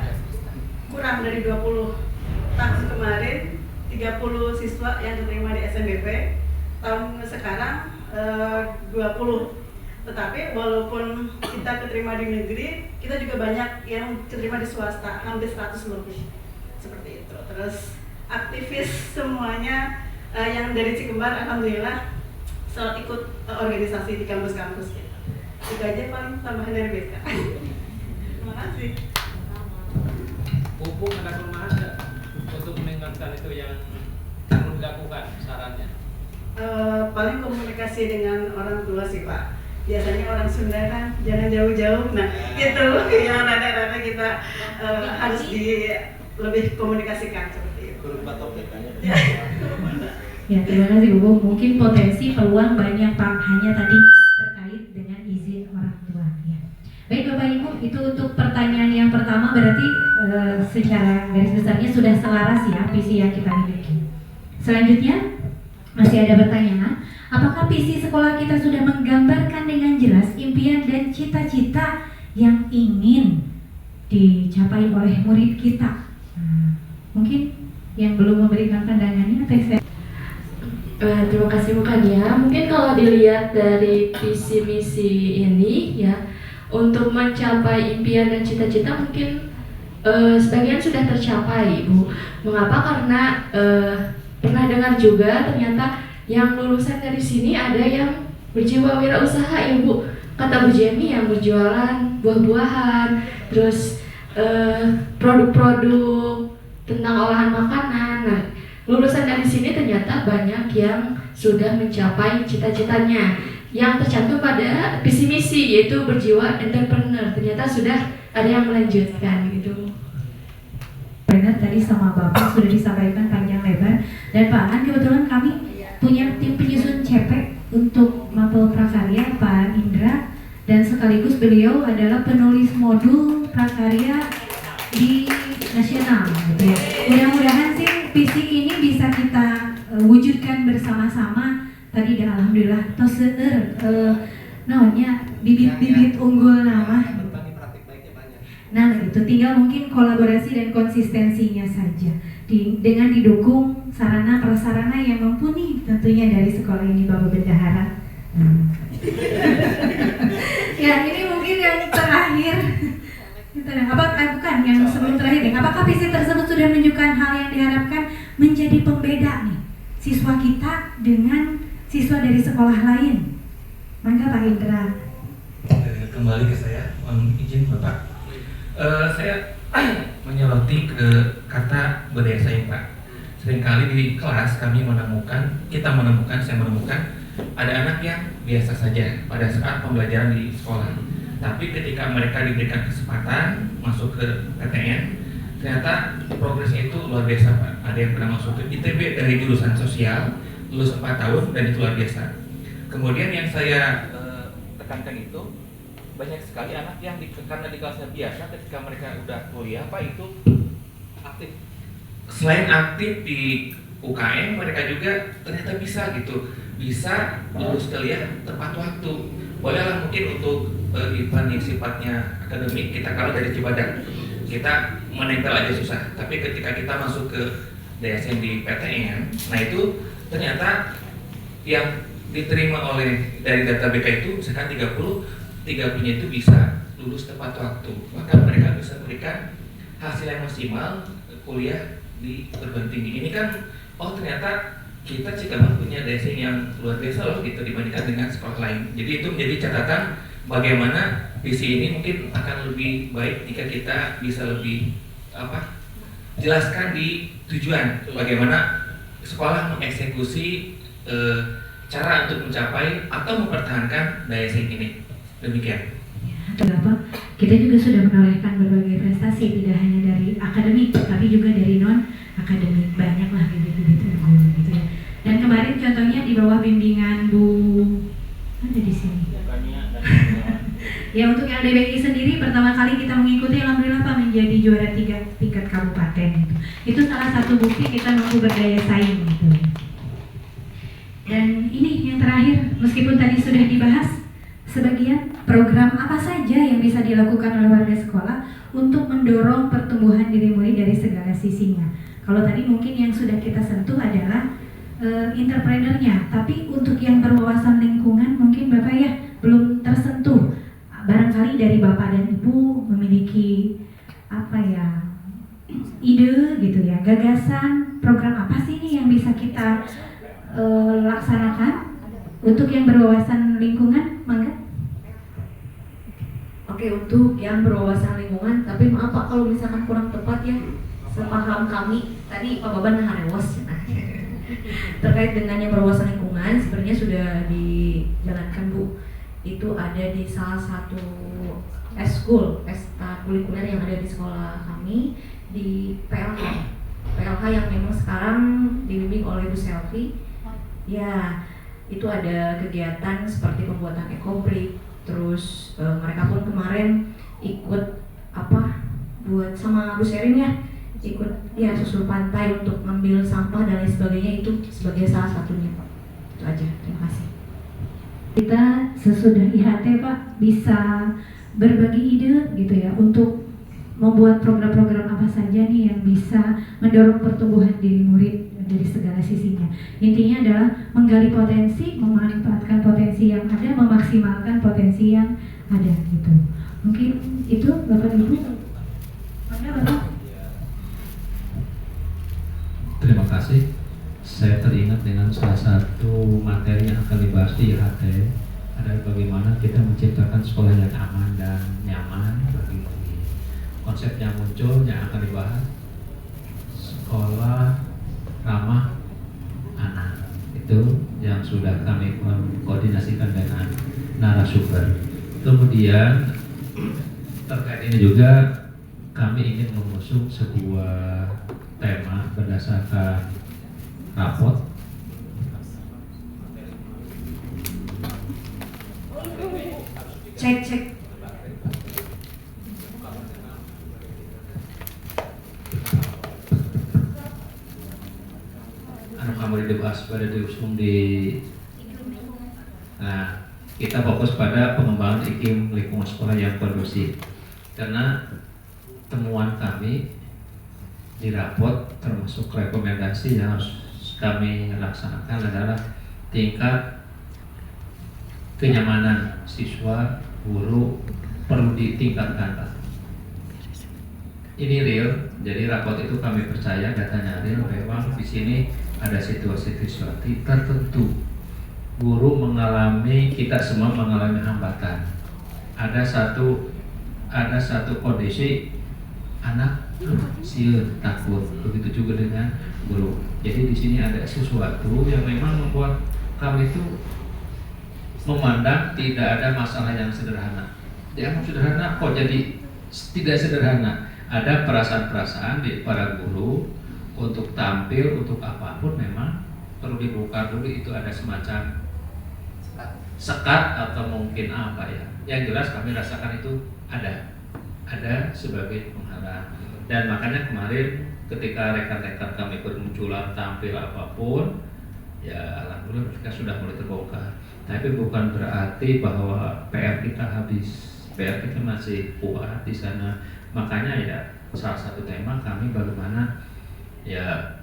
kurang dari 20. Tahun kemarin 30 siswa yang diterima di SNBP, tahun sekarang 20. Tetapi walaupun kita keterima di negeri, kita juga banyak yang keterima di swasta, hampir 100 lebih. Seperti itu. Terus aktivis semuanya yang dari Cikembar, alhamdulillah selalu ikut organisasi di kampus-kampus gitu. Itu aja paling tambahan dari BK. Terima kasih. Pupung ada kelemahan nggak untuk meningkatkan itu yang perlu dilakukan sarannya? Paling komunikasi dengan orang tua sih Pak. Biasanya orang Sunda kan jangan jauh-jauh, nah gitu yang rada-rada kita harus lebih komunikasikan seperti itu. Ya, terima kasih Bu. Mungkin potensi peluang banyak Pak, hanya tadi terkait dengan izin orang tua ya. Baik Bapak Ibu, itu untuk pertanyaan yang pertama berarti secara garis besarnya sudah selaras ya visi yang kita miliki. Selanjutnya masih ada pertanyaan, apakah visi sekolah kita sudah menggambarkan dengan jelas impian dan cita-cita yang ingin dicapai oleh murid kita? Mungkin yang belum memberikan pandangannya atau terima kasih Bu Kania. Mungkin kalau dilihat dari visi misi ini ya, untuk mencapai impian dan cita-cita mungkin sebagian sudah tercapai Bu. Mengapa? Karena pernah dengar juga ternyata yang lulusan dari sini ada yang berjiwa wirausaha ya Bu. Kata Bu Jemi yang berjualan buah-buahan, terus produk-produk tentang olahan makanan. Nah, lulusan dari sini ternyata banyak yang sudah mencapai cita-citanya yang tercantum pada visi misi, yaitu berjiwa entrepreneur. Ternyata sudah ada yang melanjutkan gitu. Benar, tadi sama Bapak sudah disampaikan panjang lebar, dan Pak An kebetulan kami punya tim penyusun CP untuk mapel prakarya Pak Indra, dan sekaligus beliau adalah penulis modul prakarya di nasional gitu ya. Mudah-mudahan sih visi ini bisa kita wujudkan bersama-sama. Tadi dah alhamdulillah tos seueur naonnya bibit-bibit unggul nama. Nah itu tinggal mungkin kolaborasi dan konsistensinya saja dengan didukung sarana prasarana yang mumpuni tentunya dari sekolah ini Bapak Bendahara. Ya ini mungkin yang terakhir. Bukan yang sebelum terakhir. Apakah visi tersebut sudah menunjukkan hal yang diharapkan menjadi pembeda nih siswa kita dengan siswa dari sekolah lain. Mangga Pak Indra. Kembali ke saya, mohon izin Bapak. Saya menyoroti ke kata budaya saing Pak. Seringkali di kelas saya menemukan ada anak yang biasa saja pada saat pembelajaran di sekolah. Tapi ketika mereka diberikan kesempatan masuk ke PTN, ternyata progresnya itu luar biasa Pak. Ada yang pernah masuk ke ITB dari jurusan sosial, lulus 4 tahun dan itu luar biasa. Kemudian yang saya tekankan itu banyak sekali anak yang karena di kelasnya biasa, ketika mereka udah kuliah Pak itu aktif. Selain aktif di UKM, mereka juga ternyata bisa lulus kuliah tepat waktu. Bolehlah mungkin untuk event yang sifatnya akademik, kita kalau dari Cibadak kita menempel aja susah, tapi ketika kita masuk ke DSN di PTN, nah itu ternyata yang diterima oleh dari data BK itu misalkan 30-nya itu bisa lulus tepat waktu, maka mereka bisa memberikan hasil yang maksimal kuliah di perguruan tinggi. Ini kan ternyata kita Cikarang punya DSN yang luar biasa loh gitu dibandingkan dengan sekolah lain. Jadi itu menjadi catatan bagaimana visi ini mungkin akan lebih baik jika kita bisa lebih jelaskan di tujuan bagaimana sekolah mengeksekusi cara untuk mencapai atau mempertahankan daya saing ini. Demikian. Bapak, kita juga sudah menorehkan berbagai prestasi, tidak hanya dari akademik, tapi juga dari non akademik, banyak lah gitu ya. Dan kemarin contohnya di bawah bimbingan Bu ada di sini. Ya, untuk LDBI sendiri pertama kali kita mengikuti, alhamdulillah Pak, menjadi juara 3 tingkat kabupaten. Itu salah satu bukti kita mampu berdaya saing gitu. Dan ini yang terakhir, meskipun tadi sudah dibahas sebagian, program apa saja yang bisa dilakukan oleh warga sekolah untuk mendorong pertumbuhan diri murid dari segala sisinya. Kalau tadi mungkin yang sudah kita sentuh adalah entrepreneurnya, tapi untuk yang berwawasan lingkungan mungkin Bapak ya belum tersentuh. Barangkali dari Bapak dan Ibu memiliki ide gitu ya, gagasan program apa sih ini yang bisa kita laksanakan untuk yang berwawasan lingkungan, mangga. Oke, untuk yang berwawasan lingkungan, tapi maaf Pak kalau misalkan kurang tepat ya, sepaham kami tadi Pak Baban harewas terkait dengan yang berwawasan lingkungan sebenarnya sudah dijalankan Bu. Itu ada di salah satu eskul, pesta kulikuler yang ada di sekolah kami di PLH yang memang sekarang dibimbing oleh Bu Selvi. Ya, itu ada kegiatan seperti pembuatan ekobrik. Terus mereka pun kemarin ikut buat sama Bu Sherin ya, ikut ya susur pantai untuk ngambil sampah dan lain sebagainya, itu sebagai salah satunya Pak. Itu aja, terima kasih. Kita sesudah IHT Pak bisa berbagi ide gitu ya untuk membuat program-program apa saja nih yang bisa mendorong pertumbuhan diri murid dari segala sisinya. Intinya adalah menggali potensi, memanfaatkan potensi yang ada, memaksimalkan potensi yang ada gitu. Mungkin itu Bapak Ibu. Mana Bapak? Terima kasih. Saya teringat dengan salah satu materi yang akan dibahas di IHT, adalah bagaimana kita menciptakan sekolah yang aman dan nyaman bagi konsep yang muncul yang akan dibahas, sekolah ramah anak. Itu yang sudah kami koordinasikan dengan narasumber. Kemudian terkait ini juga kami ingin mengusung sebuah tema berdasarkan raport cek kamu dibahas pada diusung di. Nah, kita fokus pada pengembangan iklim lingkungan sekolah yang kondusif, karena temuan kami di raport termasuk rekomendasi yang harus kami laksanakan adalah tingkat kenyamanan siswa, guru perlu ditingkatkan. Ini real, jadi raport itu kami percaya datanya real. Memang di sini ada situasi tertentu guru mengalami, kita semua mengalami hambatan. Ada satu kondisi anak sieur, takut, begitu juga dengan guru. Jadi di sini ada sesuatu yang memang membuat kami itu memandang tidak ada masalah yang sederhana. Dianggap sederhana kok jadi tidak sederhana. Ada perasaan-perasaan di para guru untuk tampil, untuk apapun memang perlu dibuka dulu, itu ada semacam sekat atau mungkin apa ya. Yang jelas kami rasakan itu ada sebagai penghalang. Dan makanya kemarin ketika rekan-rekan kami bermunculan tampil apapun, ya alhamdulillah mereka sudah mulai terbongkar. Tapi bukan berarti bahwa PR kita habis. PR kita masih kuat di sana. Makanya ya salah satu tema kami bagaimana ya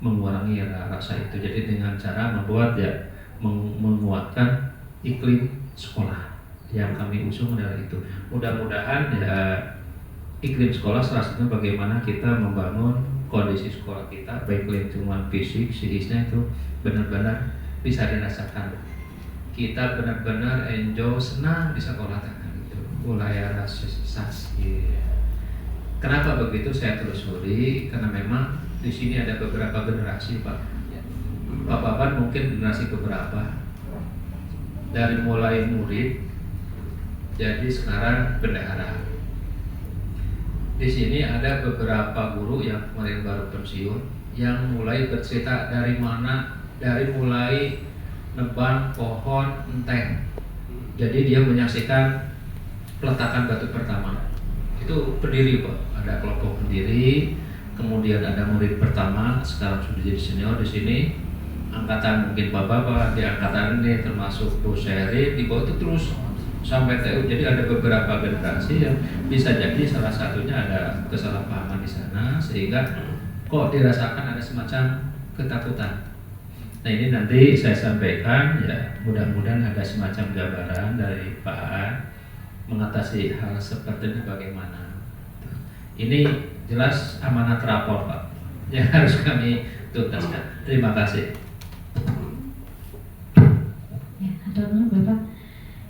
mengurangi rasa itu. Jadi dengan cara membuat ya menguatkan iklim sekolah yang kami usung adalah itu. Mudah-mudahan ya iklim sekolah salah satunya bagaimana kita membangun kondisi sekolah kita, baik lingkungan fisik, psikisnya itu benar-benar bisa dirasakan. Kita benar-benar enjoy, senang di sekolah itu, mulai rasisasi. Kenapa begitu saya telusuri? Karena memang di sini ada beberapa generasi, Pak. Bapak-bapak mungkin generasi keberapa? Dari mulai murid, jadi sekarang bendahara. Di sini ada beberapa guru yang kemarin baru pensiun, yang mulai bercerita dari mulai nebang pohon enteng. Jadi dia menyaksikan peletakan batu pertama. Itu pendiri, Pak. Ada kelompok pendiri, kemudian ada murid pertama, sekarang sudah jadi senior di sini. Angkatan mungkin bapak-bapak di angkatan ini termasuk Bu Seri, di bawah itu terus sampai TU. Jadi ada beberapa generasi yang bisa jadi salah satunya ada kesalahpahaman di sana sehingga kok dirasakan ada semacam ketakutan. Nah ini nanti saya sampaikan ya, mudah-mudahan ada semacam gambaran dari Pak Aan mengatasi hal seperti ini bagaimana. Ini jelas amanat rapor, Pak, yang harus kami tuntaskan. Terima kasih. Ya, atur dulu Bapak.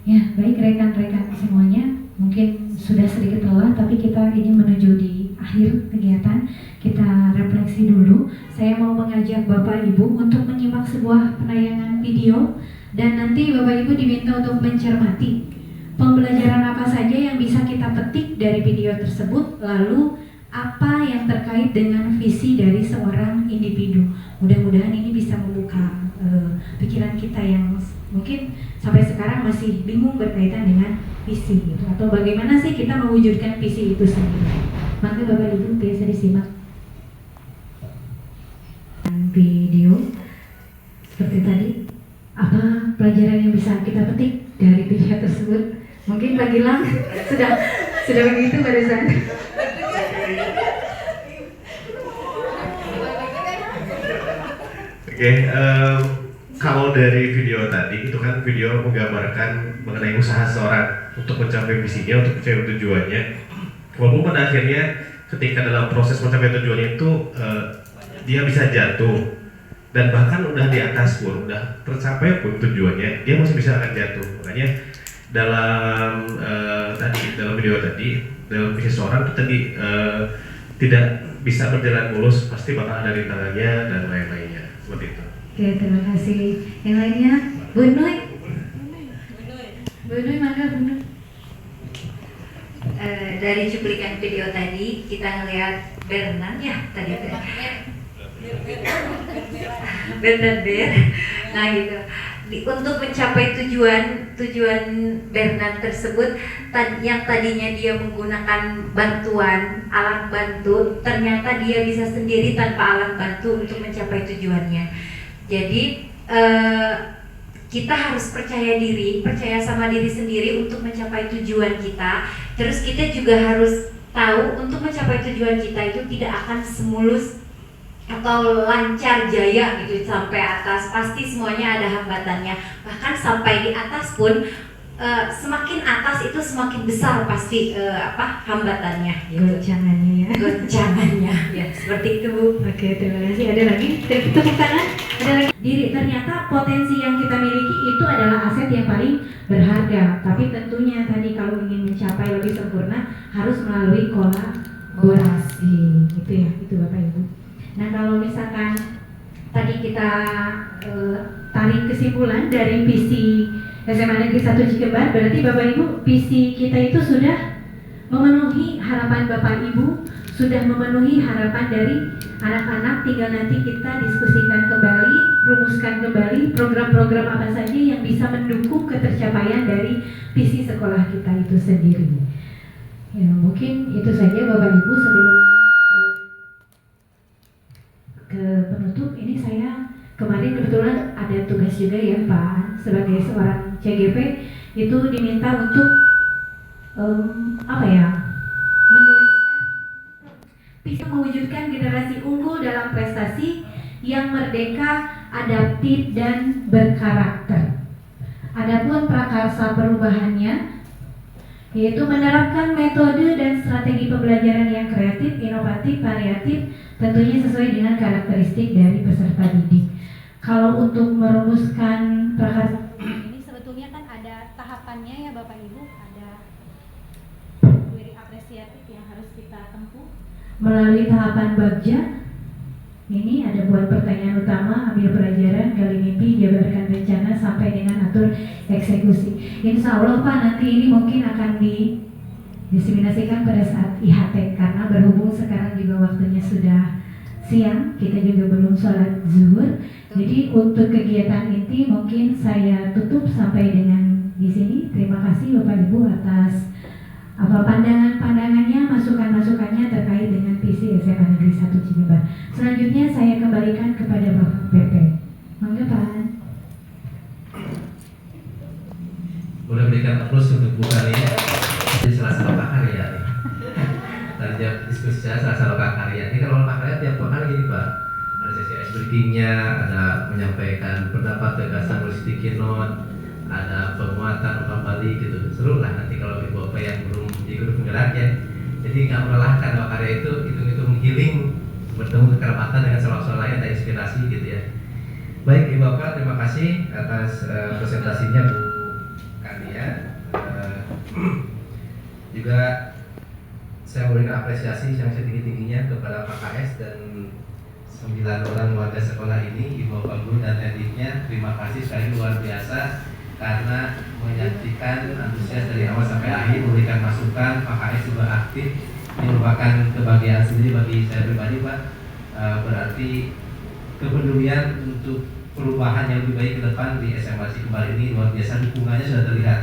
Ya, baik rekan-rekan semuanya, mungkin sudah sedikit lelah, tapi kita ini menuju di akhir kegiatan. Kita refleksi dulu. Saya mau mengajak Bapak Ibu untuk menyimak sebuah penayangan video, dan nanti Bapak Ibu diminta untuk mencermati pembelajaran apa saja yang bisa kita petik dari video tersebut, lalu apa yang terkait dengan visi dari seorang individu. Mudah-mudahan ini bisa membuka pikiran kita yang mungkin sampai sekarang masih bingung berkaitan dengan visi gitu, atau bagaimana sih kita mewujudkan visi itu sendiri. Maka Bapak Ibu biasa disimak video seperti tadi. Apa pelajaran yang bisa kita petik dari video tersebut? Mungkin Pak Gilang sudah begitu barusan. Oke, kalau dari video tadi itu kan video menggambarkan mengenai usaha seorang untuk mencapai visinya, untuk mencapai tujuannya. Walaupun pada akhirnya ketika dalam proses mencapai tujuannya itu dia bisa jatuh, dan bahkan udah di atas pun, udah tercapai pun tujuannya, dia masih bisa akan jatuh. Makanya dalam video tadi, dalam visi seorang itu tadi tidak bisa berjalan mulus, pasti bakal ada rintangannya dan lain-lainnya. Seperti itu. Oke, terima kasih. Yang lainnya, Bu Nui. Bu Nui, mangga Bu Nui. Dari cuplikan video tadi kita ngelihat Bernard ya tadi itu. Bernard Bear. Nah gitu. Untuk mencapai tujuan Bernard tersebut yang tadinya dia menggunakan bantuan alat bantu, ternyata dia bisa sendiri tanpa alat bantu untuk mencapai tujuannya. Jadi kita harus percaya sama diri sendiri untuk mencapai tujuan kita. Terus kita juga harus tahu untuk mencapai tujuan kita itu tidak akan semulus atau lancar jaya gitu sampai atas, pasti semuanya ada hambatannya. Bahkan sampai di atas pun semakin atas itu semakin besar pasti hambatannya gitu. Goncangannya ya. Goncangannya ya seperti itu Bu. Oke, terima kasih. Ada lagi? Tepuk tangan. Ada lagi? Ternyata potensi yang kita miliki itu adalah aset yang paling berharga. Tapi tentunya tadi kalau ingin mencapai lebih sempurna harus melalui kolaborasi. Gitu ya, itu Bapak Ibu. Nah kalau misalkan tadi kita tarik kesimpulan dari visi SMA Negeri 1 Cikembar, berarti Bapak Ibu visi kita itu sudah memenuhi harapan Bapak Ibu, sudah memenuhi harapan dari anak-anak. Tinggal nanti kita diskusikan kembali, rumuskan kembali program-program apa saja yang bisa mendukung ketercapaian dari visi sekolah kita itu sendiri. Ya mungkin itu saja Bapak Ibu. Sebelum ke penutup ini saya kemarin kebetulan ada tugas juga ya Pak, sebagai seorang CGP itu diminta untuk menuliskan visi mewujudkan generasi unggul dalam prestasi yang merdeka, adaptif dan berkarakter. Adapun prakarsa perubahannya yaitu menerapkan metode dan strategi pembelajaran yang kreatif, inovatif, variatif, tentunya sesuai dengan karakteristik dari peserta didik. Kalau untuk merumuskan prakarsa ini sebetulnya kan ada tahapannya ya Bapak Ibu, ada query apresiatif yang harus kita tempuh melalui tahapan bagja. Ini ada buat pertanyaan utama, ambil pelajaran, gali mimpi, jabarkan rencana sampai dengan atur eksekusi. Insya Allah Pak, nanti ini mungkin akan diseminasikan pada saat IHT karena berhubung sekarang juga waktunya sudah siang, kita juga belum sholat zuhur. Jadi untuk kegiatan inti mungkin saya tutup sampai dengan di sini. Terima kasih Bapak Ibu atas pandangan-pandangannya, masukan-masukannya terkait dengan visi SMA Negeri 1 Cikembar. Selanjutnya saya kembalikan kepada Bapak PP. Monggo Pak. Boleh berikan terus untuk Bu Kali di Selasa Loka Karya nih. Dan tiap diskusi Selasa Loka Karya. Ini kalau Loka Karya tiap pekan gini Pak. Ada sesi ice breaking-nya, ada menyampaikan pendapat, gagasan, policy keynote, ada penguatan umpan balik gitu. Seru lah nanti kalau Ibu Bapak yang belum di grup penggerak ya. Jadi nggak melelahkan Loka Karya itu hitung-hitung healing, bertemu kekerabatan dengan soal-soal lain, ada inspirasi gitu ya. Baik Ibu Bapak, terima kasih atas presentasinya Bu Kania. Juga saya memberikan apresiasi yang setinggi-tingginya kepada Pak KS dan 9 orang warga sekolah ini, Ibu Bapak Guru dan adiknya. Terima kasih sekali luar biasa karena menyaksikan antusias dari awal sampai akhir, memberikan masukan. Pak KS juga aktif. Ini merupakan kebahagiaan sendiri bagi saya pribadi Pak. Berarti kepedulian untuk perubahan yang lebih baik ke depan di SMA Cikembar ini luar biasa. Dukungannya sudah terlihat.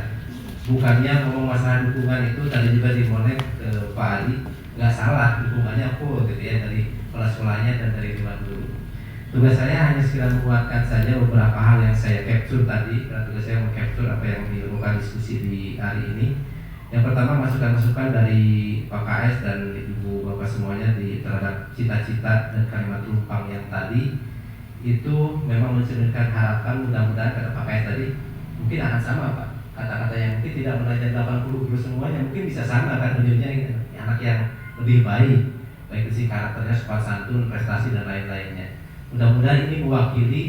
Bukannya ngomong masalah dukungan itu tadi juga dimonek ke Pak Ali, nggak salah, dukungannya full gitu ya dari kepala sekolahnya dan dari dewan guru. Tugas saya hanya sekedar menguatkan saja beberapa hal yang saya capture tadi. Tugas saya mengcapture apa yang dilakukan diskusi di hari ini. Yang pertama, masukan-masukan dari Pak KS dan Ibu Bapak semuanya terhadap cita-cita dan kalimat lumpang yang tadi itu memang mencerminkan harapan. Mudah-mudahan kata Pak KS tadi mungkin akan sama Pak. Kata-kata yang mungkin tidak belajar 80 guru semuanya mungkin bisa sama kan ujungnya anak yang lebih baik sisi karakternya, sopan santun, prestasi dan lain-lainnya. Mudah-mudahan ini mewakili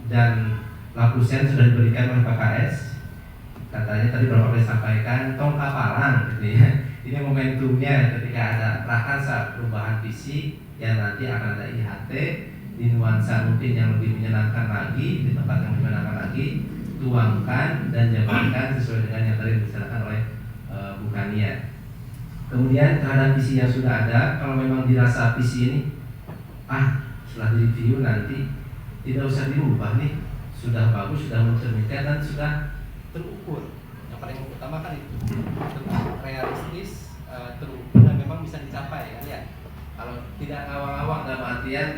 dan lapusen sudah diberikan oleh Pak KS. Katanya tadi Bapak boleh sampaikan tong kapalan gitu ya. Ini momentumnya ketika ada prakarsa perubahan visi yang nanti akan ada IHT di nuansa mungkin yang lebih menyenangkan lagi, di tempat yang lebih menyenangkan lagi, tuangkan dan jabarkan sesuai dengan yang tadi dibicarakan oleh Bu Kania. Kemudian terhadap visi yang sudah ada, kalau memang dirasa visi ini setelah direview nanti tidak usah dirubah nih, sudah bagus, sudah mencerminkan dan sudah terukur. Yang paling utama kan itu realistis, terukur dan memang bisa dicapai kan ya. Kalau tidak ngawang-ngawang dalam artian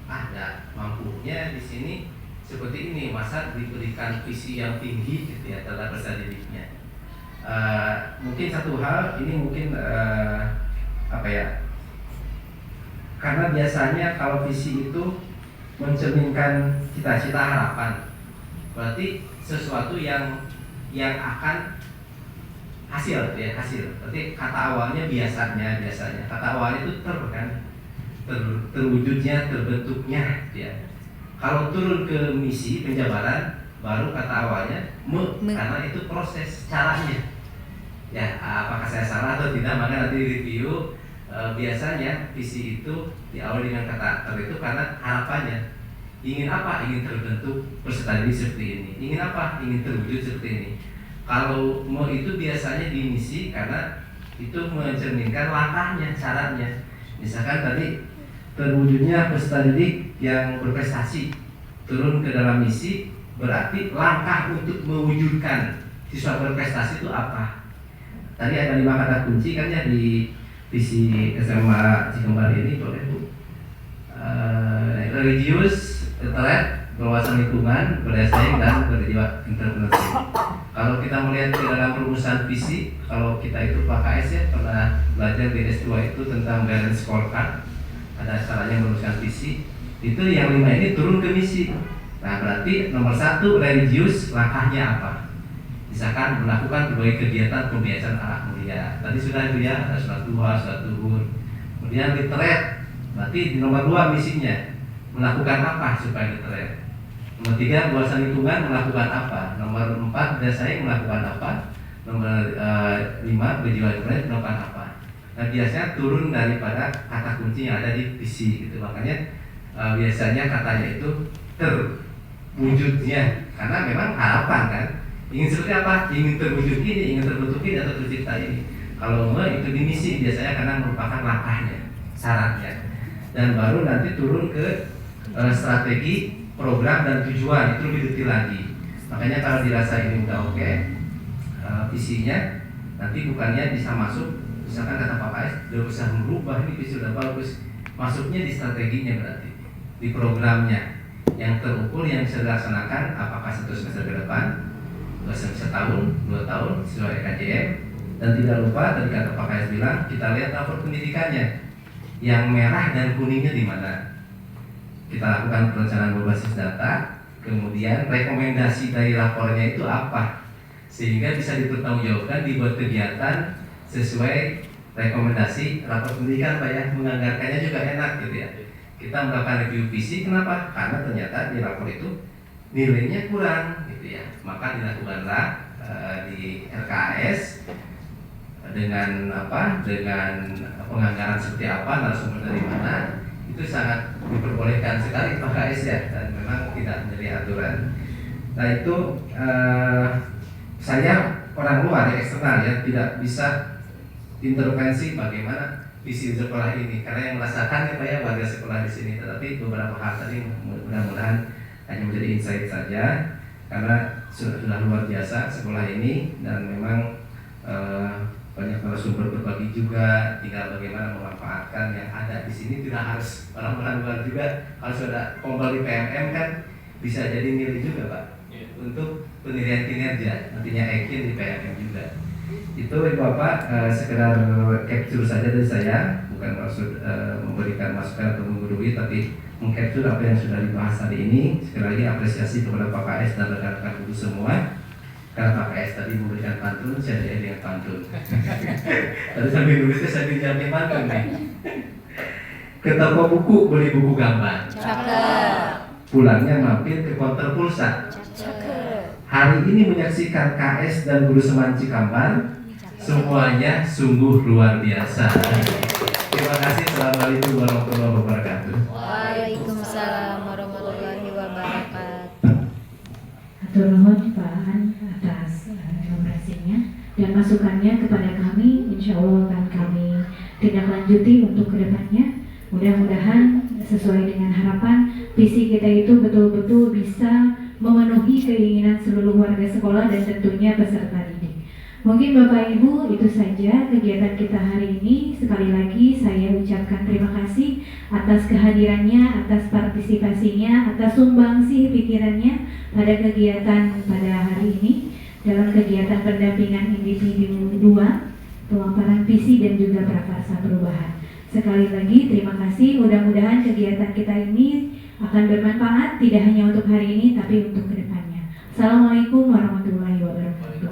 nggak mampunya di sini seperti ini, masa diberikan visi yang tinggi gitu ya terhadap peserta didiknya. Mungkin satu hal ini mungkin karena biasanya kalau visi itu mencerminkan cita-cita harapan, berarti sesuatu yang yang akan hasil ya, hasil. Berarti kata awalnya biasanya kata awalnya itu terwujudnya, terbentuknya ya. Kalau turun ke misi penjabaran baru kata awalnya karena itu proses caranya. Ya, apakah saya salah atau tidak, maka nanti review. Biasanya visi itu diawali dengan kata itu karena harapannya ingin apa? Ingin terbentuk peserta didik seperti ini. Ingin apa? Ingin terwujud seperti ini. Kalau mau itu biasanya di misi karena itu mencerminkan langkahnya, syaratnya. Misalkan tadi terwujudnya peserta didik yang berprestasi turun ke dalam misi, berarti langkah untuk mewujudkan siswa berprestasi itu apa? Tadi ada 5 kata kunci kan ya di visi SMA Cikembar ini, boleh Bu. Religius, literate, berwawasan lingkungan, berdaya saing, dan berjiwa entrepreneurship. Kalau kita melihat di dalam rumusan visi, kalau kita itu Pak KS ya pernah belajar di S2 itu tentang balance scorecard, ada caranya merumuskan visi. Itu yang 5 ini turun ke misi. Nah berarti nomor 1 religius, langkahnya apa? Misalkan melakukan berbagai kegiatan pembiasaan anak mulia. Tadi sudah itu ya, ada sholat duha, sholat duhur. Kemudian literate, berarti di nomor 2 misinya melakukan apa supaya literate. Nomor 3 berwawasan lingkungan, melakukan apa. Nomor 4 berdaya saing, melakukan apa. Nomor 5 berjiwa literate, melakukan apa. Nah biasanya turun daripada kata kunci yang ada di visi gitu. Makanya biasanya katanya itu terwujudnya, karena memang harapan kan. Ingin seperti apa? Ingin terwujud ini, ingin terbentuk ini, atau tercipta ini. Kalau itu di misi biasanya karena merupakan langkahnya, syaratnya. Dan baru nanti turun ke strategi, program, dan tujuan. Itu lebih detail lagi. Makanya kalau dirasa ini udah oke, visinya nanti bukannya bisa masuk. Misalkan kata Pak KS, udah bisa merubah ini visi udah bagus. Masuknya di strateginya berarti, di programnya yang terukur yang bisa dilaksanakan apakah 1 semester ke depan, setahun, 2 tahun sesuai KJM. Dan tidak lupa tadi kata Pak KS bilang, kita lihat rapor pendidikannya, yang merah dan kuningnya di mana. Kita lakukan perencanaan berbasis data, kemudian rekomendasi dari rapornya itu apa, sehingga bisa dipertanggungjawabkan, dibuat kegiatan sesuai rekomendasi rapor pendidikan. Pak ya, menganggarkannya juga enak gitu ya. Kita melakukan review visi, kenapa? Karena ternyata di rapor itu nilainya kurang gitu ya. Maka dilakukanlah di RKS dengan apa? Dengan penganggaran seperti apa, narasumber dari mana. Itu sangat diperbolehkan sekali Pak KS ya, dan memang tidak menjadi aturan. Nah itu saya orang luar ya, eksternal ya, tidak bisa intervensi bagaimana visi sekolah ini, karena yang merasakan ya Pak ya warga sekolah di sini. Tetapi beberapa hal tadi mudah-mudahan hanya menjadi insight saja, karena sudah luar biasa sekolah ini, dan memang banyak narasumber berbagi juga. Tinggal bagaimana memanfaatkan yang ada di sini. Tidak harus orang-orang luar juga. Kalau sudah kembali PMM kan bisa jadi nilai juga Pak, untuk penilaian kinerja, nantinya action di PMM juga. Itu Bapak sekedar capture saja dari saya, bukan maksud memberikan masukan atau menggurui, tapi mengcapture apa yang sudah dibahas hari ini. Sekali lagi apresiasi kepada Pak KS dan rekan-rekan guru semua. Karena Pak KS tadi memberikan pantun, saya jadi dengan pantun. Tadi sambil nulisnya saya dijamin pantun nih. Ke toko buku beli buku gambar. Pulangnya mampir ke konter pulsa. Hari ini menyaksikan KS dan guru Seman Cikembar. Semuanya sungguh luar biasa. Terima kasih. Assalamualaikum warahmatullahi wabarakatuh. Waalaikumsalam warahmatullahi wabarakatuh. Atur nuhun Pak An atas informasinya dan masukannya kepada kami. Insya Allah akan kami tindak lanjuti untuk kedepannya. Mudah-mudahan sesuai dengan harapan visi kita itu betul-betul bisa memenuhi keinginan seluruh warga sekolah dan tentunya peserta didik. Mungkin Bapak Ibu itu saja kegiatan kita hari ini. Sekali lagi saya ucapkan terima kasih atas kehadirannya, atas partisipasinya, atas sumbangsih pikirannya pada kegiatan pada hari ini dalam kegiatan pendampingan individu 2, pemaparan visi dan juga prakarsa perubahan. Sekali lagi terima kasih. Mudah-mudahan kegiatan kita ini akan bermanfaat tidak hanya untuk hari ini tapi untuk kedepannya. Assalamualaikum warahmatullahi wabarakatuh.